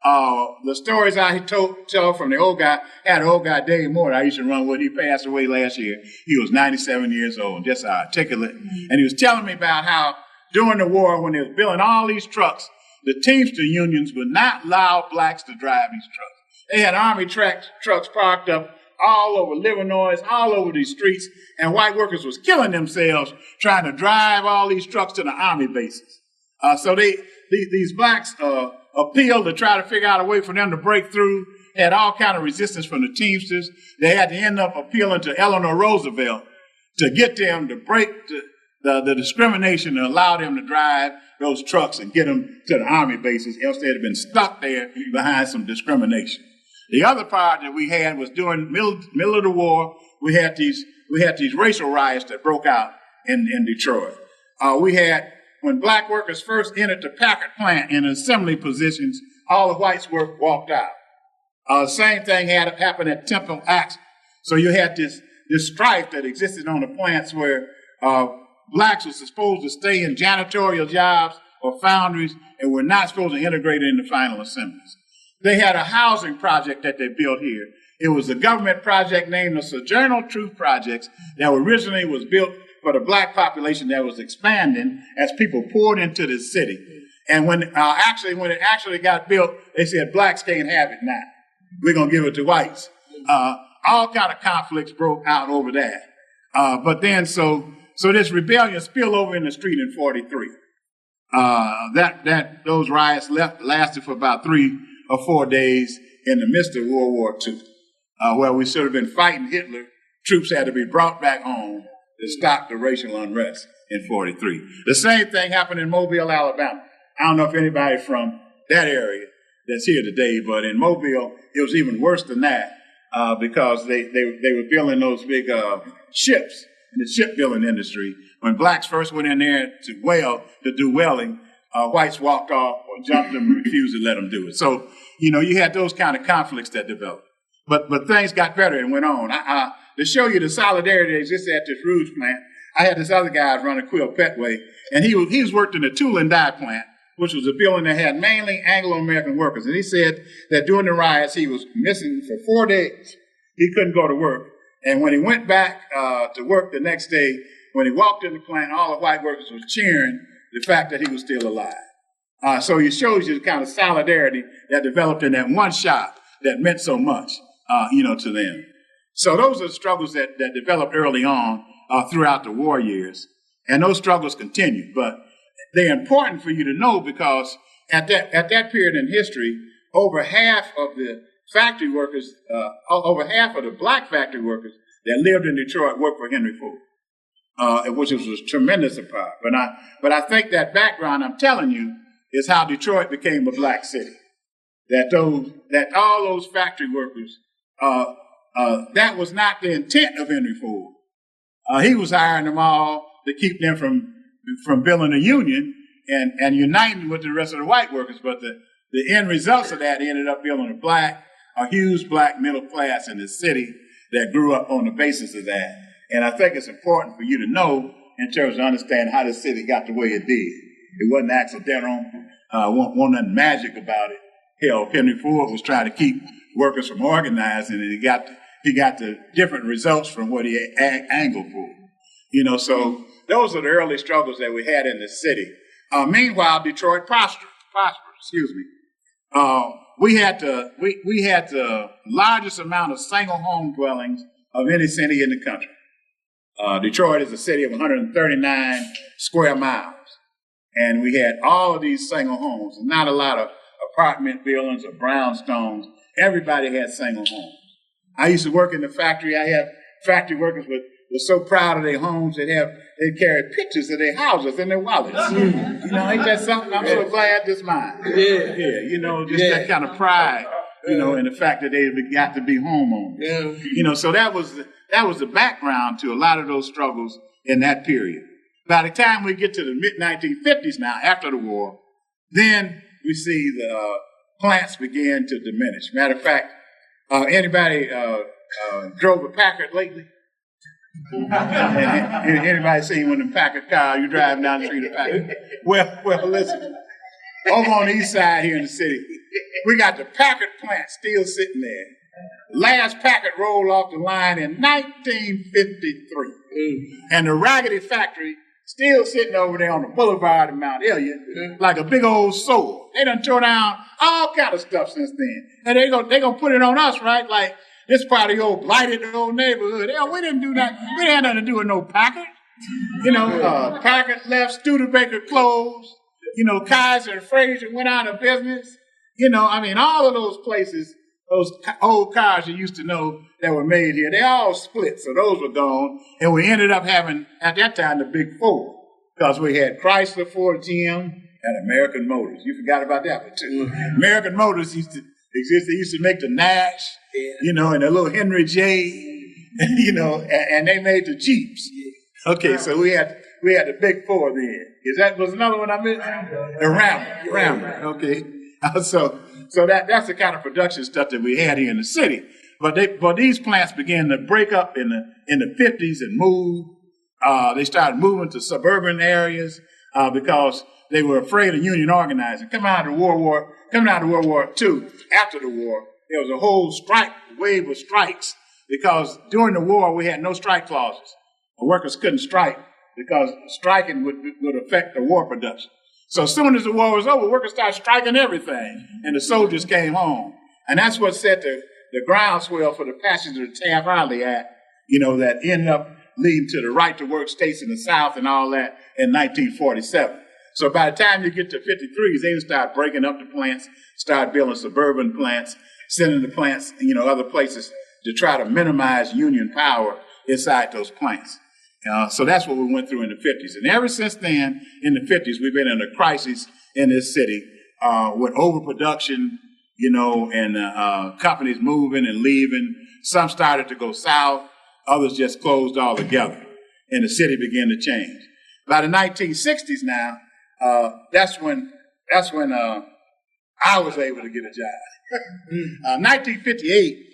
[SPEAKER 4] The stories I tell from the old guy, had an old guy, Dave Moore, I used to run with. He passed away last year. He was 97 years old, just articulate. And he was telling me about how during the war, when they was building all these trucks, the Teamster unions would not allow blacks to drive these trucks. They had army trucks parked up all over Illinois, all over these streets, and white workers was killing themselves trying to drive all these trucks to the army bases. So these blacks appealed to try to figure out a way for them to break through, had all kind of resistance from the Teamsters. They had to end up appealing to Eleanor Roosevelt to get them to break the discrimination and allow them to drive those trucks and get them to the army bases, else they'd have been stuck there behind some discrimination. The other part that we had was during middle of the war, we had these racial riots that broke out in Detroit. We had, when black workers first entered the Packard plant in assembly positions, all the whites walked out. The same thing happened at Temple Axe. So you had this strife that existed on the plants where blacks were supposed to stay in janitorial jobs or foundries and were not supposed to integrate in the final assemblies. They had a housing project that they built here. It was a government project named the Sojournal Truth Projects that originally was built for the black population that was expanding as people poured into the city. And when it actually got built, they said blacks can't have it now. We're going to give it to whites. All kind of conflicts broke out over that. But then so this rebellion spilled over in the street in 43. Those riots lasted for about 3 or 4 days in the midst of World War II, where we should have been fighting Hitler. Troops had to be brought back home to stop the racial unrest in 43. The same thing happened in Mobile, Alabama. I don't know if anybody from that area that's here today, but in Mobile, it was even worse than that because they were building those big ships in the shipbuilding industry. When blacks first went in there to do welding, whites walked off or jumped them and refused to let them do it. So, you had those kind of conflicts that developed. But things got better and went on. To show you the solidarity that existed at this Rouge plant, I had this other guy running Quill Petway, and he was worked in the tool and die plant, which was a building that had mainly Anglo-American workers. And he said that during the riots, he was missing for 4 days. He couldn't go to work. And when he went back to work the next day, when he walked in the plant, all the white workers were cheering the fact that he was still alive. So it shows you the kind of solidarity that developed in that one shop that meant so much, to them. So those are the struggles that developed early on throughout the war years. And those struggles continued. But they're important for you to know because at that period in history, over half of the factory workers, over half of the black factory workers that lived in Detroit worked for Henry Ford, which was tremendous part. But I think that background I'm telling you is how Detroit became a black city. That all those factory workers, that was not the intent of Henry Ford. He was hiring them all to keep them from building a union and uniting with the rest of the white workers. But the end results of that ended up building a huge black middle class in the city that grew up on the basis of that. And I think it's important for you to know in terms of understanding how the city got the way it did. It wasn't accidental. Wasn't nothing magic about it. Hell, Henry Ford was trying to keep workers from organizing, and he got the different results from what he angled for. So those are the early struggles that we had in the city. Meanwhile, Detroit prospered. We had the largest amount of single home dwellings of any city in the country. Detroit is a city of 139 square miles. And we had all of these single homes, and not a lot of apartment buildings or brownstones. Everybody had single homes. I used to work in the factory. I have factory workers were so proud of their homes, they carried pictures of their houses in their wallets. Ain't that something? I'm so glad this mine. That kind of pride, in the fact that they got to be homeowners. So that was the background to a lot of those struggles in that period. By the time we get to the mid-1950s now, after the war, then we see the plants begin to diminish. Matter of fact, anybody drove a Packard lately? Anybody seen one of them Packard cars? You driving down the street of Packard? Well, listen. Over on the east side here in the city, we got the Packard plant still sitting there. Last Packard rolled off the line in 1953. And the Raggedy factory still sitting over there on the boulevard in Mount Elliott like a big old sword. They done tore down all kind of stuff since then. And they gonna put it on us, right? Like, this part of your blighted old neighborhood. Hell, we didn't do that. We didn't have nothing to do with no Packard. Packard left, Studebaker closed. Kaiser and Fraser went out of business. All of those places, those old cars you used to know that were made here, they all split, so those were gone. And we ended up having, at that time, the Big Four, because we had Chrysler, Ford, GM, and American Motors. You forgot about that one, too. American Motors used to exist. They used to make the Nash, and the little Henry J, and they made the Jeeps. Okay, so we had the Big Four then. Was another one I missed? The Rambler. Okay. So that's the kind of production stuff that we had here in the city. But these plants began to break up in the 50s and move. They started moving to suburban areas because they were afraid of union organizing. Coming out of World War II, after the war, there was a whole wave of strikes because during the war we had no strike clauses. The workers couldn't strike because striking would affect the war production. So as soon as the war was over, workers started striking everything, and the soldiers came home. And that's what set the groundswell for the passage of the Taft-Hartley Act, that ended up leading to the right to work states in the South and all that in 1947. So by the time you get to 53s, they start breaking up the plants, start building suburban plants, sending the plants, other places to try to minimize union power inside those plants. So that's what we went through in the 50s. And ever since then, in the 50s, we've been in a crisis in this city with overproduction, and companies moving and leaving. Some started to go south. Others just closed altogether. And the city began to change. By the 1960s now, that's when I was able to get a job. 1958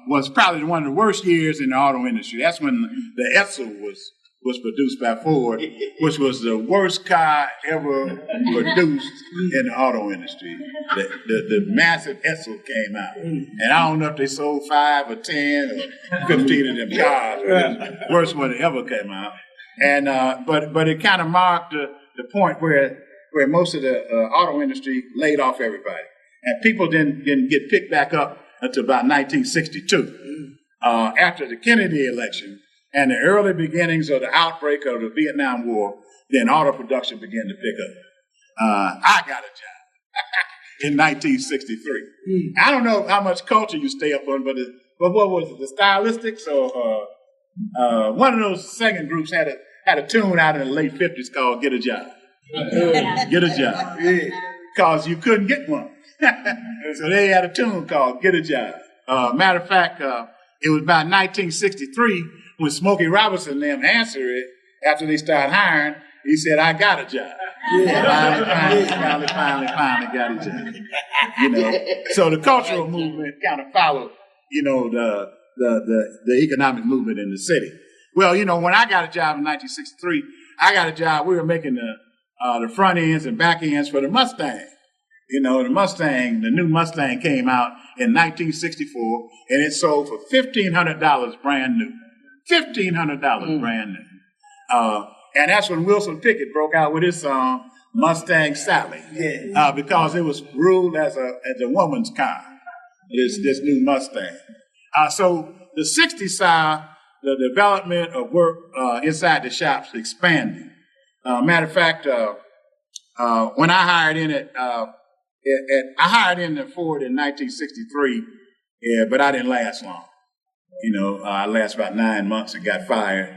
[SPEAKER 4] was probably one of the worst years in the auto industry. That's when the Edsel was produced by Ford, which was the worst car ever produced in the auto industry. The massive Edsel came out. And I don't know if they sold 5 or 10 or 15 of them cars. It was the worst one that ever came out. And but it kind of marked the point where most of the auto industry laid off everybody. And people didn't get picked back up until about 1962. After the Kennedy election and the early beginnings of the outbreak of the Vietnam War, then auto production began to pick up. I got a job in 1963. I don't know how much culture you stay up on, but what was it, the Stylistics or one of those singing groups had a tune out in the late 50s called Get a Job. Get a job. Because you couldn't get one. So they had a tune called Get a Job. Matter of fact, it was about 1963 when Smokey Robinson and them answered it after they started hiring. He said, I got a job. Finally got a job. So the cultural movement kind of followed, the economic movement in the city. Well, when I got a job in 1963, we were making the front ends and back ends for the Mustang. The new Mustang came out in 1964, and it sold for $1,500 brand new. $1,500 brand new. And that's when Wilson Pickett broke out with his song, Mustang Sally, because it was ruled as a woman's car, this new Mustang. So the 60s saw the development of work inside the shops expanding. Matter of fact, when I hired in I hired in the Ford in 1963, but I didn't last long. I lasted about 9 months and got fired.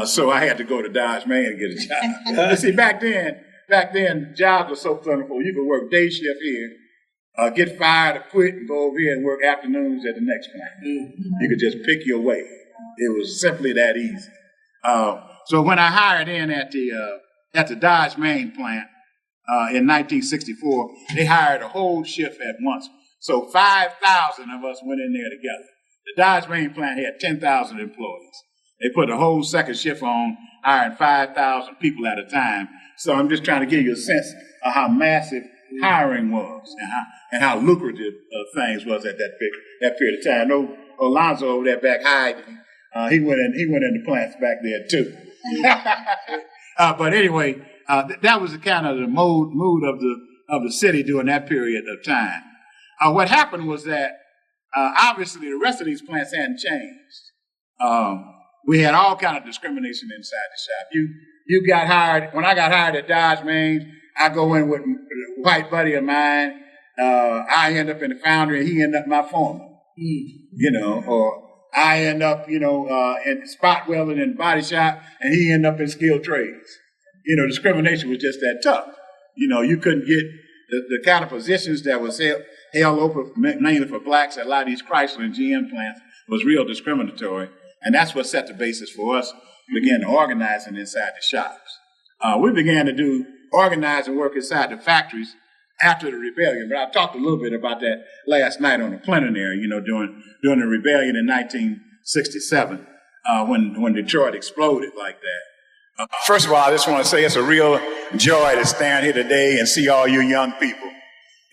[SPEAKER 4] So I had to go to Dodge Main and get a job. See, back then, jobs were so plentiful. You could work day shift here, get fired or quit and go over here and work afternoons at the next plant. You could just pick your way. It was simply that easy. So when I hired in at the Dodge main plant in 1964, they hired a whole shift at once. So 5,000 of us went in there together. The Dodge main plant had 10,000 employees. They put a whole second shift on, hiring 5,000 people at a time. So I'm just trying to give you a sense of how massive hiring was and how lucrative things was at that period of time. No, Alonzo over there back hiding, he went into plants back there too. But anyway, that was the kind of the mood of the city during that period of time. What happened was that obviously the rest of these plants hadn't changed. We had all kind of discrimination inside the shop. You got hired when I got hired at Dodge Main. I go in with a white buddy of mine. I end up in the foundry, and he end up my foreman. You know, or I end up, in spot welding and body shop, and he end up in skilled trades. You know, discrimination was just that tough. You know, you couldn't get the kind of positions that was held open mainly for blacks at a lot of these Chrysler and GM plants was real discriminatory. And that's what set the basis for us began organizing inside the shops. We began to do organizing work inside the factories after the rebellion, but I talked a little bit about that last night on the plenary, during the rebellion in 1967, when Detroit exploded like that. First of all, I just want to say it's a real joy to stand here today and see all you young people.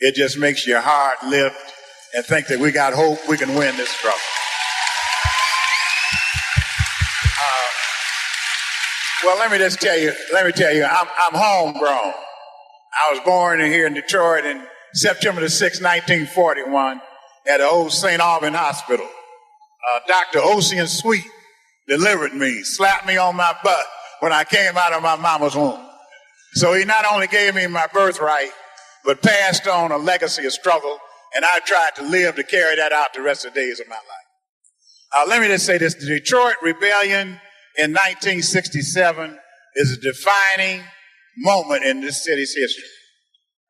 [SPEAKER 4] It just makes your heart lift and think that we got hope we can win this struggle. Well, let me tell you, I'm homegrown. I was born here in Detroit in September the 6th, 1941, at the old St. Alban Hospital. Dr. Ocean Sweet delivered me, slapped me on my butt when I came out of my mama's womb. So he not only gave me my birthright, but passed on a legacy of struggle, and I tried to live to carry that out the rest of the days of my life. Let me just say this, the Detroit Rebellion in 1967 is a defining moment in this city's history.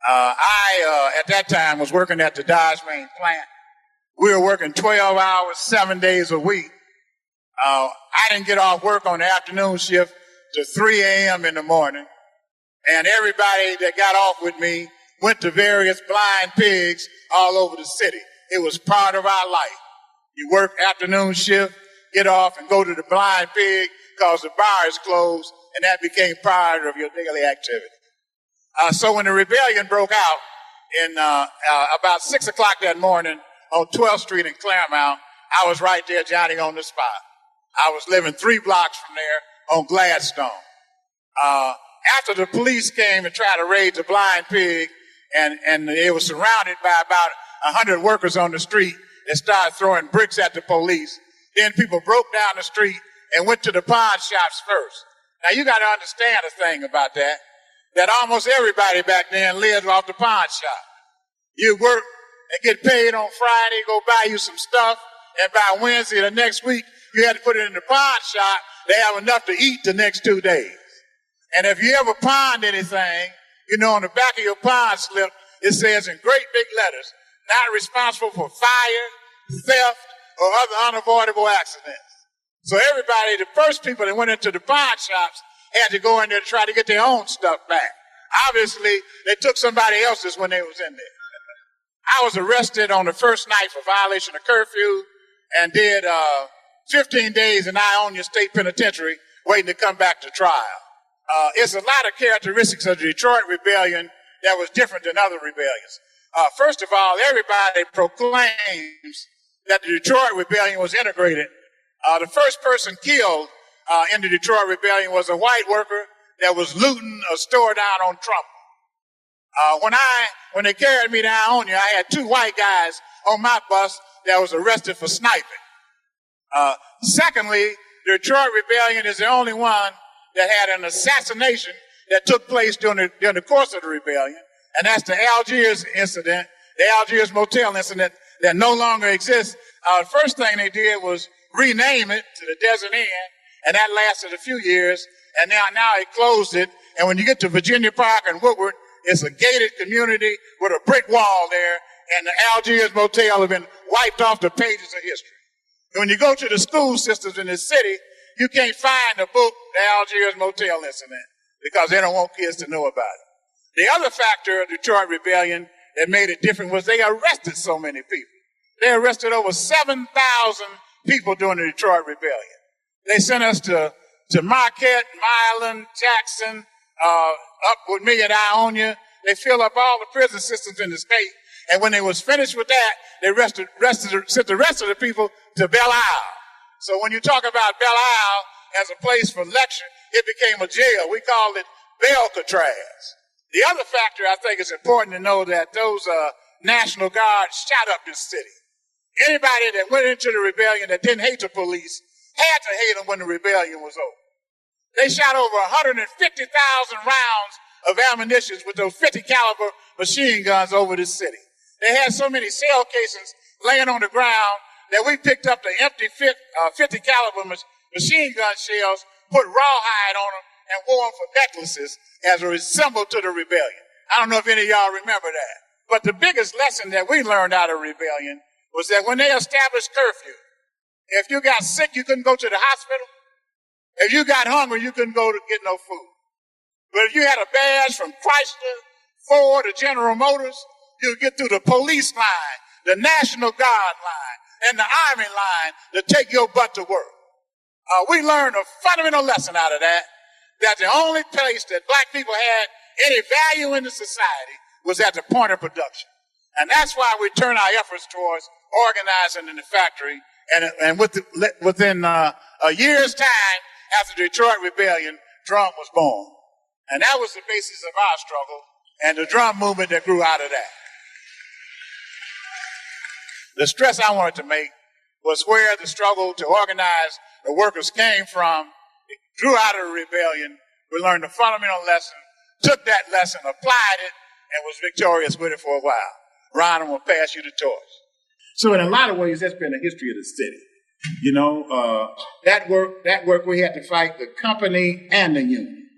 [SPEAKER 4] I, at that time, was working at the Dodge main plant. We were working 12 hours, 7 days a week. I didn't get off work on the afternoon shift till 3 a.m. in the morning. And everybody that got off with me went to various blind pigs all over the city. It was part of our life. You work afternoon shift, get off and go to the blind pig because the bar is closed, and that became part of your daily activity. So when the rebellion broke out in about 6 o'clock that morning on 12th Street in Claremont, I was right there, Johnny, on the spot. I was living 3 blocks from there on Gladstone. After the police came and tried to raid the blind pig, and it was surrounded by about 100 workers on the street that started throwing bricks at the police, then people broke down the street and went to the pawn shops first. Now, you got to understand a thing about that almost everybody back then lived off the pawn shop. You work and get paid on Friday, go buy you some stuff, and by Wednesday the next week, you had to put it in the pawn shop. They have enough to eat the next 2 days. And if you ever pawned anything, on the back of your pawn slip, it says in great big letters, not responsible for fire, theft, or other unavoidable accidents. So everybody, the first people that went into the pawn shops had to go in there to try to get their own stuff back. Obviously, they took somebody else's when they was in there. I was arrested on the first night for violation of curfew and did 15 days in Ionia State Penitentiary waiting to come back to trial. It's a lot of characteristics of the Detroit Rebellion that was different than other rebellions. First of all, everybody proclaims that the Detroit Rebellion was integrated. The first person killed in the Detroit Rebellion was a white worker that was looting a store down on Trump. When they carried me to Ionia, I had 2 white guys on my bus that was arrested for sniping. Secondly, the Detroit Rebellion is the only one that had an assassination that took place during the course of the rebellion, and that's the Algiers incident, the Algiers Motel incident that no longer exists. The first thing they did was rename it to the Desert Inn, and that lasted a few years, and now it closed it. And when you get to Virginia Park and Woodward, it's a gated community with a brick wall there, and the Algiers Motel has been wiped off the pages of history. And when you go to the school systems in this city, You can't find the book, The Algiers Motel Incident, because they don't want kids to know about it. The other factor of Detroit Rebellion that made it different was they arrested so many people. They arrested over 7,000 people during the Detroit Rebellion. They sent us to Marquette, Milan, Jackson, up with me at Ionia. They filled up all the prison systems in the state. And when they was finished with that, they sent the rest of the people to Belle Isle. So when you talk about Belle Isle as a place for lecture, it became a jail. We called it Belcatraz. The other factor I think is important to know that those National Guard shot up this city. Anybody that went into the rebellion that didn't hate the police had to hate them when the rebellion was over. They shot over 150,000 rounds of ammunition with those 50 caliber machine guns over this city. They had so many shell casings laying on the ground that we picked up the empty 50 caliber machine gun shells, put rawhide on them, and wore them for necklaces as a symbol to the rebellion. I don't know if any of y'all remember that. But the biggest lesson that we learned out of rebellion was that when they established curfew, if you got sick, you couldn't go to the hospital. If you got hungry, you couldn't go to get no food. But if you had a badge from Chrysler, Ford, or General Motors, you'd get through the police line, the National Guard line, and the Army line to take your butt to work. We learned a fundamental lesson out of that the only place that black people had any value in the society was at the point of production. And that's why we turn our efforts towards organizing in the factory. And within a year's time after the Detroit Rebellion, drum was born. And that was the basis of our struggle and the drum movement that grew out of that. The stress I wanted to make was where the struggle to organize the workers came from. It grew out of the rebellion. We learned a fundamental lesson, took that lesson, applied it, and was victorious with it for a while. Ron, I'm going to pass you the torch. So in a lot of ways, that's been the history of the city. You know, that work we had to fight the company and the union.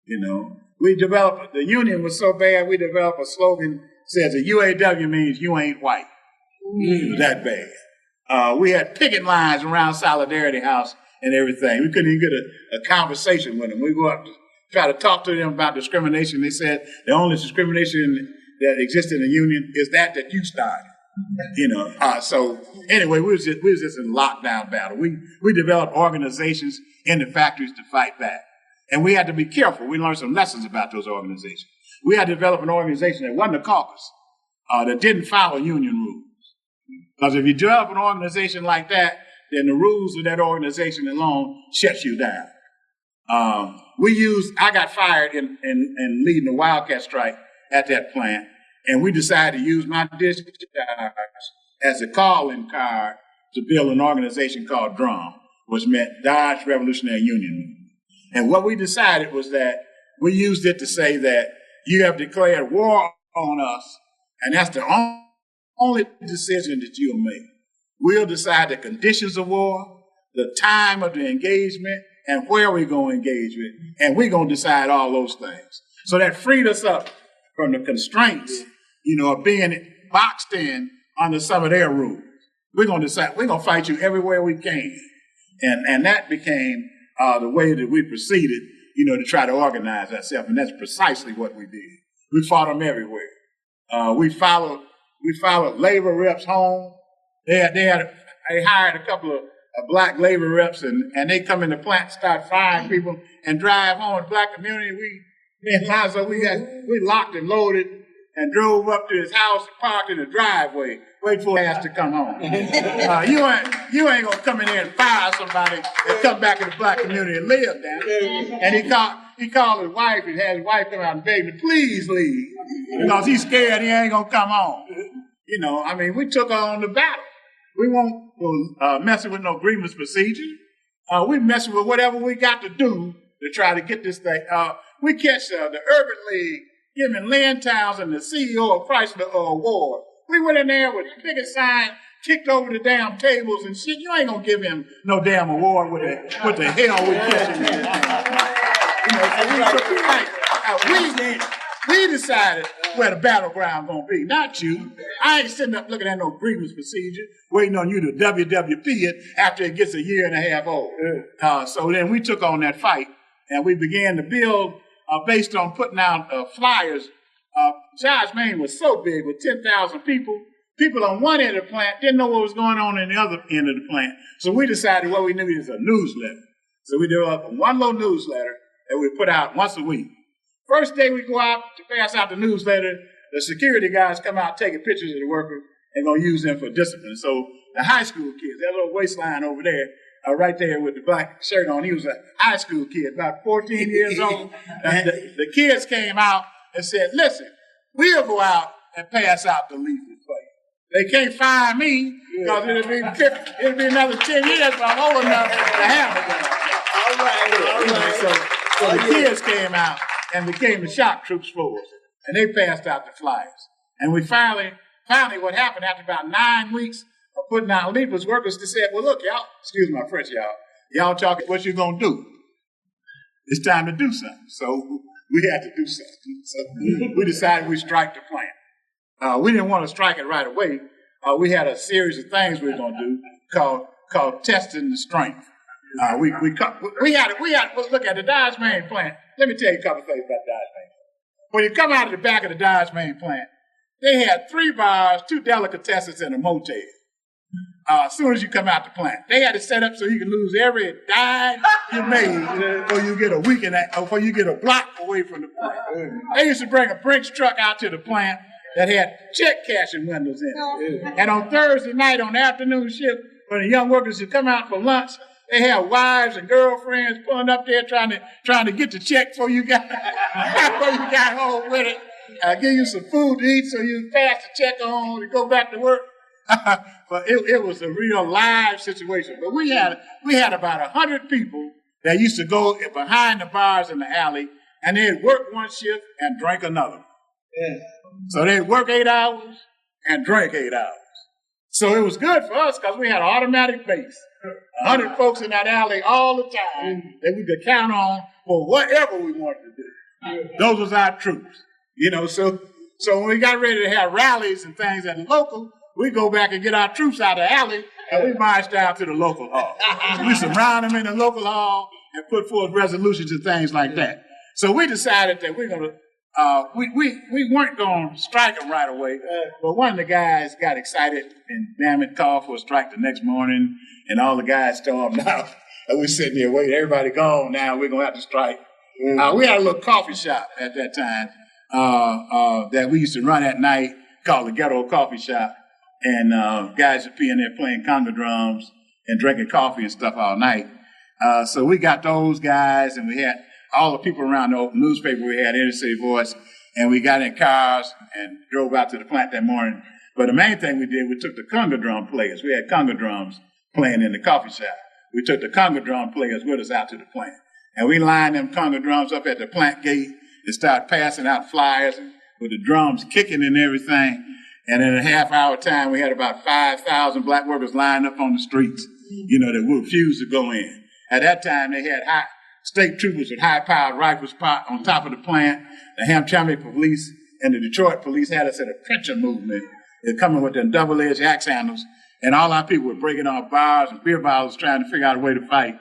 [SPEAKER 4] You know, the union was so bad, we developed a slogan that says the UAW means you ain't white. It was that bad. We had picket lines around Solidarity House and everything. We couldn't even get a conversation with them. We go up to try to talk to them about discrimination. They said the only discrimination that exists in the union is that you started. You know, so anyway, we was just in a lockdown battle. We developed organizations in the factories to fight back. And we had to be careful. We learned some lessons about those organizations. We had to develop an organization that wasn't a caucus, that didn't follow union rules. Because if you develop an organization like that, then the rules of that organization alone shuts you down. I got fired in leading the wildcat strike at that plant, and we decided to use my discharge as a calling card to build an organization called DRUM, which meant Dodge Revolutionary Union Movement. And what we decided was that we used it to say that you have declared war on us, and that's the only decision that you'll make. We'll decide the conditions of war, the time of the engagement, and where we're going to engage with, and we're going to decide all those things. So that freed us up from the constraints, you know, of being boxed in under some of their rules. We're going to decide, we're going to fight you everywhere we can. And that became the way that we proceeded, you know, to try to organize ourselves, and that's precisely what we did. We fought them everywhere. We followed labor reps home. They hired a couple of black labor reps, and they come in the plant, start firing people, and drive home in the black community. Me and Lonzo, we locked and loaded and drove up to his house, parked in the driveway, wait for his ass to come home. You ain't gonna come in here and fire somebody and come back in the black community and live down. And he called his wife and had his wife come out and beg me, please leave, because he's scared he ain't gonna come home. You know, I mean, we took on the battle. We won't messing with no grievance procedure. We messing with whatever we got to do to try to get this thing. We catch the Urban League giving Lynn Townsend, the CEO of Chrysler, an award. We went in there with the biggest sign, kicked over the damn tables and shit. You ain't gonna give him no damn award with the hell we catching him. You know, so we decided where the battleground gonna be, not you. I ain't sitting up looking at no grievance procedure, waiting on you to WWP it after it gets a year and a half old. So then we took on that fight, and we began to build based on putting out flyers. Charles Main was so big with 10,000 people. People on one end of the plant didn't know what was going on in the other end of the plant. So we decided what we needed is a newsletter. So we developed one little newsletter that we put out once a week. First day we go out to pass out the newsletter, the security guys come out taking pictures of the workers and gonna use them for discipline. So the high school kids, that little waistline over there, right there with the black shirt on, he was a high school kid, about 14 years old. And the kids came out and said, listen, we'll go out and pass out the leaflets for you. They can't find me because it'll be another 10 years but I'm old enough to have it. So the kids came out and became the shock troops for us. And they passed out the flyers. And we finally, what happened after about 9 weeks of putting out leaflets, workers just said, well, look, y'all, excuse my French, y'all talking what you gonna do. It's time to do something. So we had to do something. So we decided we'd strike the plant. We didn't want to strike it right away. We had a series of things we were going to do called testing the strength. We had look at the Dodge Main plant. Let me tell you a couple things about Dodge Main. When you come out of the back of the Dodge Main plant, they had 3 bars, 2 delicatessens, and a motel. As soon as you come out the plant, they had it set up so you can lose every dime you made before you get a week before you get a block away from the plant. They used to bring a Brinks truck out to the plant that had check cashing windows in it. And on Thursday night, on the afternoon shift, when the young workers would come out for lunch, they had wives and girlfriends pulling up there trying to get the check before you got home with it. Give you some food to eat so you pass the check on to go back to work. But it was a real live situation. But we had about 100 people that used to go behind the bars in the alley, and they'd work one shift and drink another. Yeah. So they'd work 8 hours and drink 8 hours. So it was good for us because we had an automatic base. 100 folks in that alley all the time that we could count on for whatever we wanted to do. Those was our troops. So when we got ready to have rallies and things at the local, we go back and get our troops out of the alley and we march down to the local hall. We surround them in the local hall and put forth resolutions and things like that. So we decided that we're going to we weren't going to strike them right away, but one of the guys got excited and damn it called for a strike the next morning, and all the guys stormed out. And we're sitting there waiting, everybody gone now, we're going to have to strike. We had a little coffee shop at that time that we used to run at night called the Ghetto Coffee Shop, and guys would be in there playing conga drums and drinking coffee and stuff all night. So we got those guys, and we had all the people around the newspaper. We had Inner City Voice, and we got in cars and drove out to the plant that morning. But the main thing we did, we took the conga drum players. We had conga drums playing in the coffee shop. We took the conga drum players with us out to the plant. And we lined them conga drums up at the plant gate and started passing out flyers with the drums kicking and everything. And in a half-hour time, we had about 5,000 black workers lined up on the streets, that would refuse to go in. At that time, they had state troopers with high-powered rifles on top of the plant. The Hamtramck police and the Detroit police had us at a trencher movement. They're coming with them double-edged axe handles, and all our people were breaking off bars and beer bottles trying to figure out a way to fight.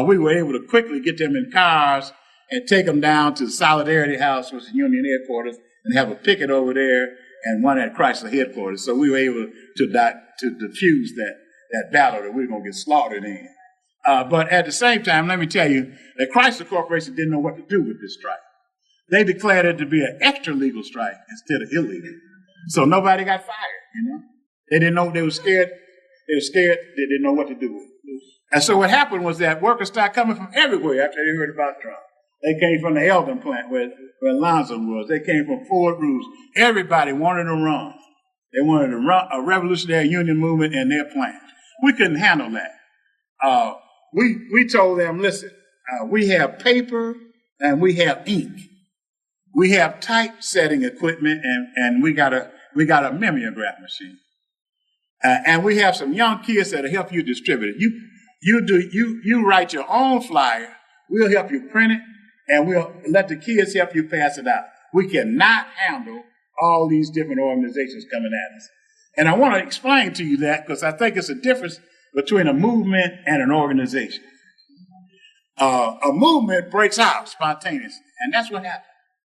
[SPEAKER 4] We were able to quickly get them in cars and take them down to the Solidarity House, which is the Union headquarters, and have a picket over there and one at Chrysler headquarters. So we were able to defuse that battle that we were going to get slaughtered in. But at the same time, let me tell you, the Chrysler Corporation didn't know what to do with this strike. They declared it to be an extra legal strike instead of illegal. So nobody got fired, They didn't know, they were scared. They were scared, they didn't know what to do with it. And so what happened was that workers started coming from everywhere after they heard about Trump. They came from the Eldon plant where Alonzo was. They came from Ford Roos. Everybody wanted to run. They wanted to run a revolutionary union movement in their plant. We couldn't handle that. We told them, listen, we have paper and we have ink. We have typesetting equipment and we got a mimeograph machine. And we have some young kids that'll help you distribute it. You write your own flyer. We'll help you print it, and we'll let the kids help you pass it out. We cannot handle all these different organizations coming at us. And I want to explain to you that because I think it's a difference between a movement and an organization. A movement breaks out spontaneously, and that's what happened.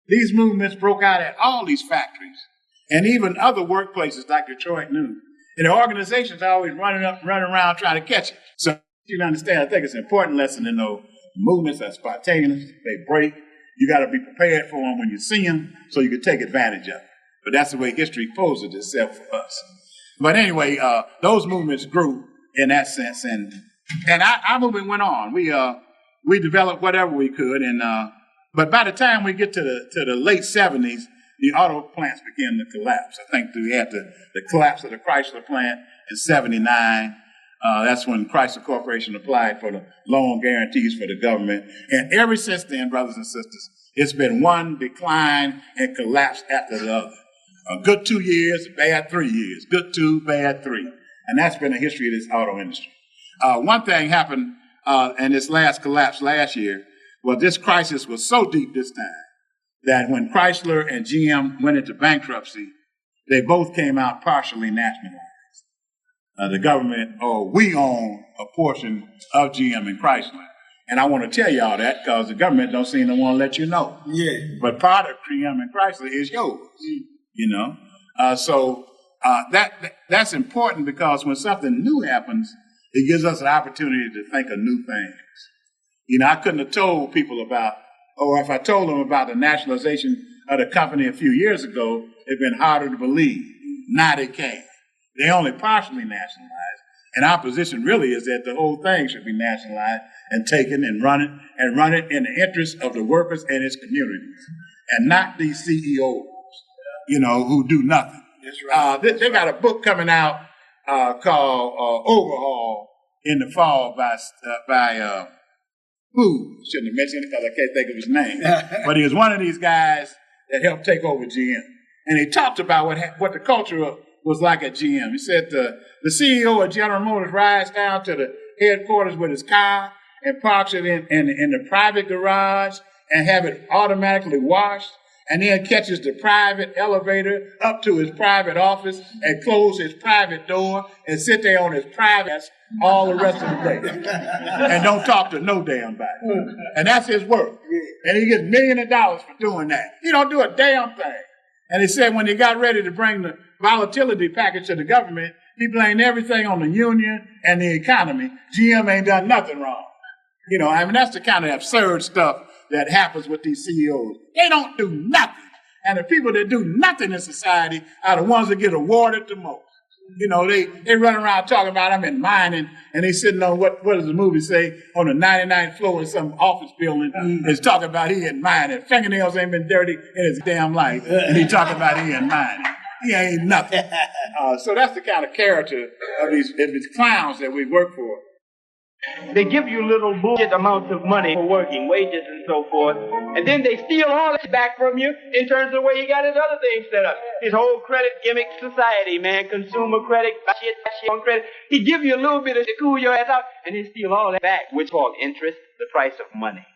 [SPEAKER 4] These movements broke out at all these factories and even other workplaces like Detroit News. And the organizations are always running around trying to catch it. So you understand, I think it's an important lesson to know movements are spontaneous, they break. You got to be prepared for them when you see them so you can take advantage of it. But that's the way history poses itself for us. But anyway, those movements grew in that sense, and our movement went on. We developed whatever we could, and but by the time we get to the late 70s, the auto plants began to collapse. I think we had the collapse of the Chrysler plant in 79. That's when Chrysler Corporation applied for the loan guarantees for the government. And ever since then, brothers and sisters, it's been one decline and collapse after the other. A good 2 years, bad 3 years. Good 2, bad 3. And that's been the history of this auto industry. One thing happened in this last collapse last year. Well, this crisis was so deep this time that when Chrysler and GM went into bankruptcy, they both came out partially nationalized. The government, we own a portion of GM and Chrysler. And I want to tell y'all that because the government don't seem to want to let you know. Yeah. But part of GM and Chrysler is yours, you know. That's important because when something new happens, it gives us an opportunity to think of new things. You know, I couldn't have told people if I told them about the nationalization of the company a few years ago, it'd been harder to believe. Now they can. They only partially nationalized. And our position really is that the whole thing should be nationalized and taken and run it in the interest of the workers and its communities, and not these CEOs, you know, who do nothing. That's right. They got a book coming out called Overhaul in the fall by shouldn't have mentioned it because I can't think of his name. But he was one of these guys that helped take over GM. And he talked about what the culture was like at GM. He said the CEO of General Motors rides down to the headquarters with his car and parks it in the private garage and have it automatically washed, and then catches the private elevator up to his private office and close his private door and sit there on his private all the rest of the day and don't talk to no damn body. And that's his work. And he gets millions of dollars for doing that. He don't do a damn thing. And he said when he got ready to bring the volatility package to the government, he blamed everything on the union and the economy. GM ain't done nothing wrong. You know, I mean, that's the kind of absurd stuff that happens with these CEOs. They don't do nothing. And the people that do nothing in society are the ones that get awarded the most. You know, they run around talking about I'm in mining, and they sitting on what does the movie say, on the 99th floor of some office building, is talking about he in mining. Fingernails ain't been dirty in his damn life, and he talking about he in mining. He ain't nothing. So that's the kind of character of these clowns that we work for.
[SPEAKER 5] They give you little bullshit amounts of money for working, wages and so forth, and then they steal all that back from you in terms of the way you got his other things set up. His whole credit gimmick society, man, consumer credit, shit on credit. He give you a little bit to cool your ass out, and he steal all that back, which is called interest, the price of money.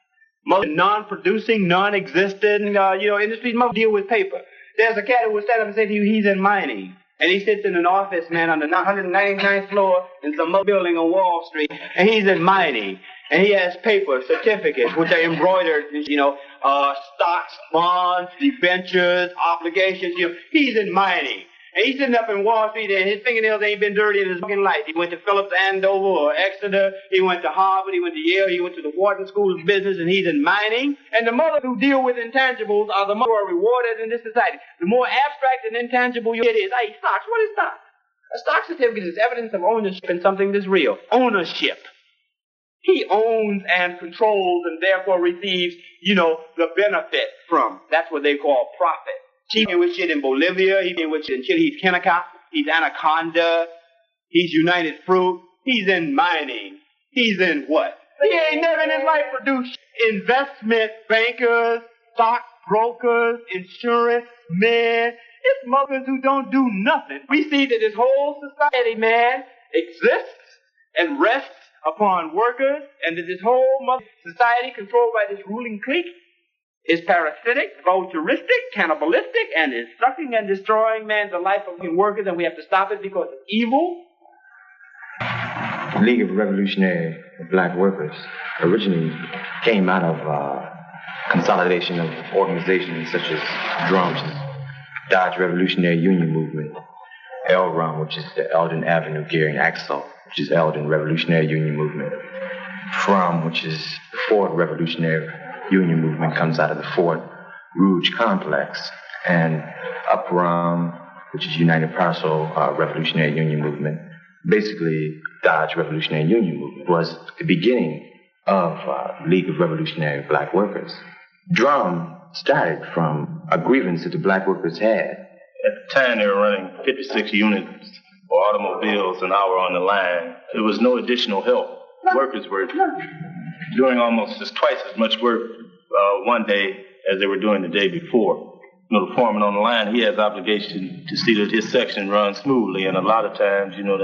[SPEAKER 5] Most non-producing, non-existent, industries most deal with paper. There's a cat who will stand up and say to you, he's in mining. And he sits in an office, man, on the 199th floor in some building on Wall Street, and he's in mining. And he has paper, certificates, which are embroidered, stocks, bonds, debentures, obligations, He's in mining. And he's sitting up in Wall Street, and his fingernails ain't been dirty in his fucking life. He went to Phillips Andover or Exeter. He went to Harvard. He went to Yale. He went to the Wharton School of Business, and he's in mining. And the mothers who deal with intangibles are the more rewarded in this society. The more abstract and intangible it is. Hey, stocks. What is stock? A stock certificate is evidence of ownership in something that's real. Ownership. He owns and controls and therefore receives, the benefit from. That's what they call profit. He's with shit in Bolivia, he's with shit in Chile, he's Kennecott, he's Anaconda, he's United Fruit, he's in mining, he's in what? He ain't never in his life produced investment bankers, stock brokers, insurance men. It's mothers who don't do nothing. We see that this whole society, man, exists and rests upon workers, and that this whole society controlled by this ruling clique is parasitic, vulturistic, cannibalistic, and is sucking and destroying the life of workers, and we have to stop it because it's evil.
[SPEAKER 6] The League of Revolutionary Black Workers originally came out of consolidation of organizations such as DRUMS, Dodge Revolutionary Union Movement, LRUM, which is the Eldon Avenue, Gary and Axel, which is Eldon Revolutionary Union Movement, FRUM, which is the Ford Revolutionary Union Movement, comes out of the Fort Rouge complex, and UPRUM, which is United Parcel Revolutionary Union Movement. Basically, Dodge Revolutionary Union Movement was the beginning of League of Revolutionary Black Workers. DRUM started from a grievance that the black workers had.
[SPEAKER 7] At the time, they were running 56 units or automobiles an hour on the line. There was no additional help. Workers were doing almost just twice as much work one day as they were doing the day before. You know, the foreman on the line, he has obligation to see that his section runs smoothly, and a lot of times, you know,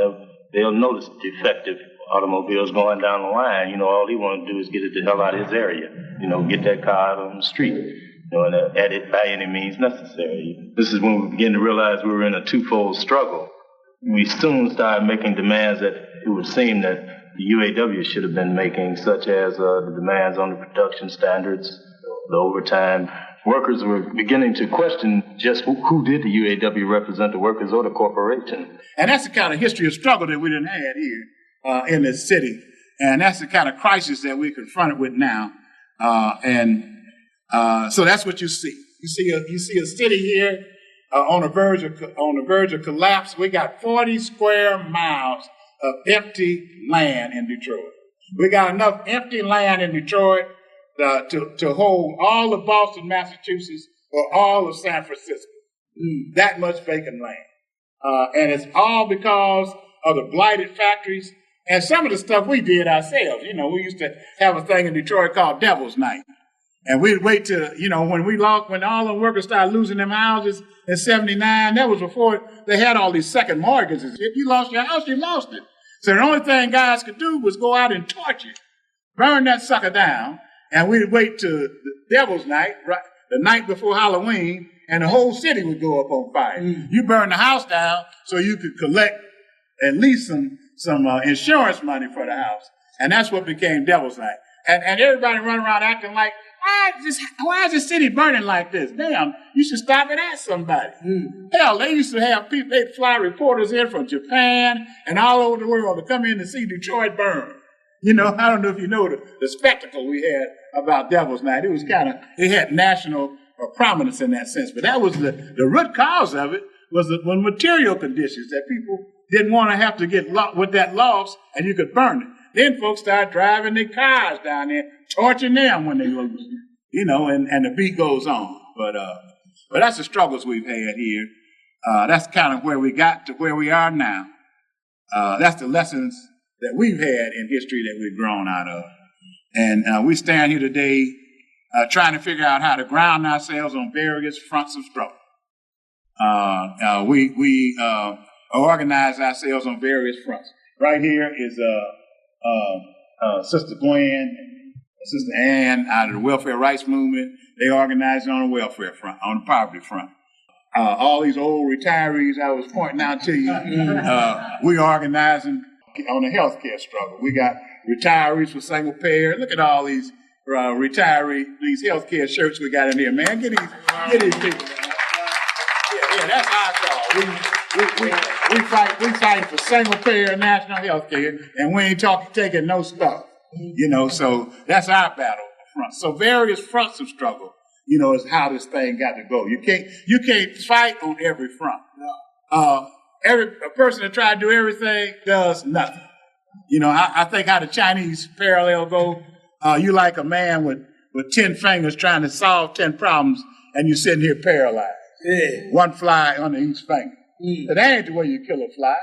[SPEAKER 7] they'll notice defective automobiles going down the line. You know, all he wants to do is get it the hell out of his area. You know, get that car out on the street. You know, and edit by any means necessary. This is when we begin to realize we were in a twofold struggle. We soon started making demands that it would seem that the UAW should have been making, such as the demands on the production standards, the overtime. Workers were beginning to question just who did the UAW represent, the workers or the corporation.
[SPEAKER 4] And that's the kind of history of struggle that we done had here in this city. And that's the kind of crisis that we're confronted with now. So that's what you see. You see a city here on the verge of collapse. We got 40 square miles of empty land in Detroit. We got enough empty land in Detroit to hold all of Boston, Massachusetts, or all of San Francisco. That much vacant land. And it's all because of the blighted factories and some of the stuff we did ourselves. You know, we used to have a thing in Detroit called Devil's Night. And we'd wait till, you know, when all the workers started losing them houses in 79, that was before they had all these second mortgages. If you lost your house, you lost it. So the only thing guys could do was go out and torch it, burn that sucker down, and we'd wait till the Devil's Night, right, the night before Halloween, and the whole city would go up on fire. You burn the house down so you could collect at least some insurance money for the house. And that's what became Devil's Night. And everybody run around acting like, why is this city burning like this? Damn, you should stop and ask somebody. Hell, they used to have people, they'd fly reporters in from Japan and all over the world to come in to see Detroit burn. You know, I don't know if you know the spectacle we had about Devil's Night. It was it had national prominence in that sense. But that was the root cause of it was the material conditions that people didn't want to have to get with that loss and you could burn it. Then folks started driving their cars down there, torching them when they lose. You know, and the beat goes on. But that's the struggles we've had here. That's kind of where we got to where we are now. That's the lessons that we've had in history that we've grown out of. And we stand here today trying to figure out how to ground ourselves on various fronts of struggle. We organize ourselves on various fronts. Right here is Sister Gwen, Sister Ann out of the welfare rights movement. They organized on the welfare front, on the poverty front. All these old retirees I was pointing out to you, we organizing on the healthcare struggle. We got retirees for single payer. Look at all these these healthcare shirts we got in here, man. Get these people. Yeah, that's our cause. We fight for single payer national health care, and we ain't taking no stuff. You know, so that's our battle front. So various fronts of struggle, you know, is how this thing got to go. You can't fight on every front. A person that tries to do everything does nothing. You know, I think how the Chinese parallel go, you like a man with 10 fingers trying to solve 10 problems, and you're sitting here paralyzed. Yeah. One fly under each finger. That ain't the way you kill a fly.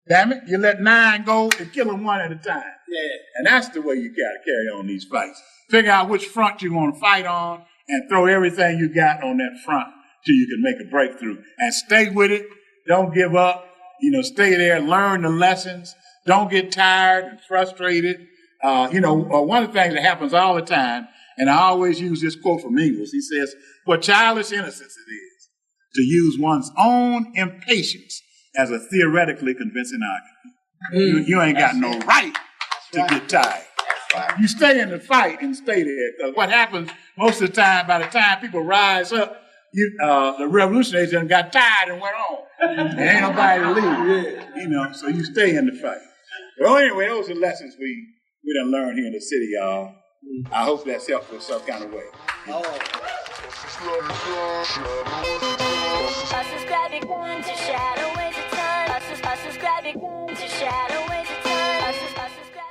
[SPEAKER 4] Damn it, you let 9 go and kill them one at a time. Yeah. And that's the way you gotta carry on these fights. Figure out which front you want to fight on and throw everything you got on that front till you can make a breakthrough. And stay with it. Don't give up. You know, stay there, learn the lessons. Don't get tired and frustrated. One of the things that happens all the time, And I always use this quote from English. He says, "What childish innocence it is to use one's own impatience as a theoretically convincing argument. You ain't got no right to get tired. You stay in the fight and stay there. Because what happens most of the time, by the time people rise up, the revolutionaries done got tired and went on. There ain't nobody to leave. You know, so you stay in the fight. Well, anyway, those are lessons we done learned here in the city, y'all. I hope that's helpful in some kind of way.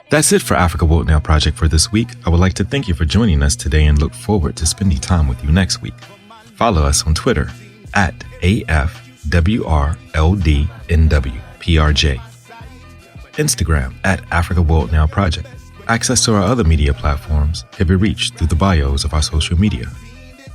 [SPEAKER 2] That's it for Africa World Now Project for this week. I would like to thank you for joining us today and look forward to spending time with you next week. Follow us on Twitter at AFWRLDNWPRJ. Instagram at Africa World Now Project. Access to our other media platforms can be reached through the bios of our social media.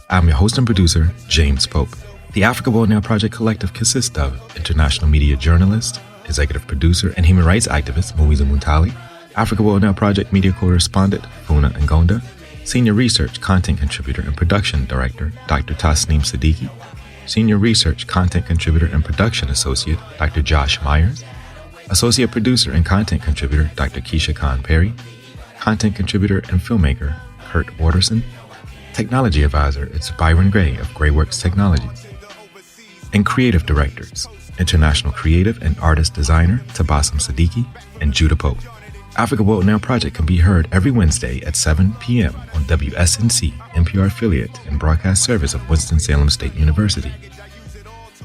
[SPEAKER 2] I'm your host and producer, James Pope. The Africa World Now Project Collective consists of international media journalist, executive producer, and human rights activist Muiza Muntali, Africa World Now Project media correspondent Funa Ngonda, senior research content contributor and production director Dr. Tasneem Siddiqui, senior research content contributor and production associate Dr. Josh Myers, associate producer and content contributor Dr. Keisha Khan Perry, content contributor and filmmaker Kurt Waterson, technology advisor is Byron Gray of Grayworks Technologies, and creative directors, international creative and artist designer Tabassum Siddiqui and Judah Pope. Africa World Now Project can be heard every Wednesday at 7 p.m. on WSNC, NPR affiliate and broadcast service of Winston-Salem State University.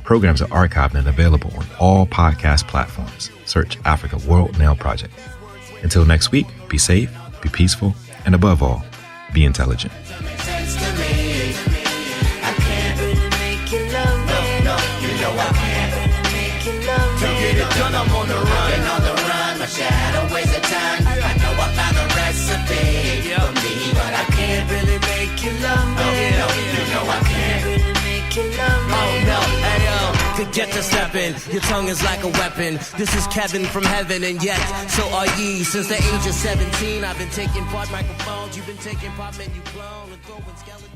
[SPEAKER 2] Programs are archived and available on all podcast platforms. Search Africa World Now Project. Until next week, be safe, be peaceful, and above all, be intelligent.
[SPEAKER 8] My shadow waste of time. I know I found a recipe for me, but I can't really make you love me. No, you know I can't really make you love me. Oh no, hey yo, to get to stepping, your tongue is like a weapon. This is Kevin from heaven, and yet so are ye. Since the age of 17, I've been taking part microphones. You've been taking part, man, you clone and throwing skeleton.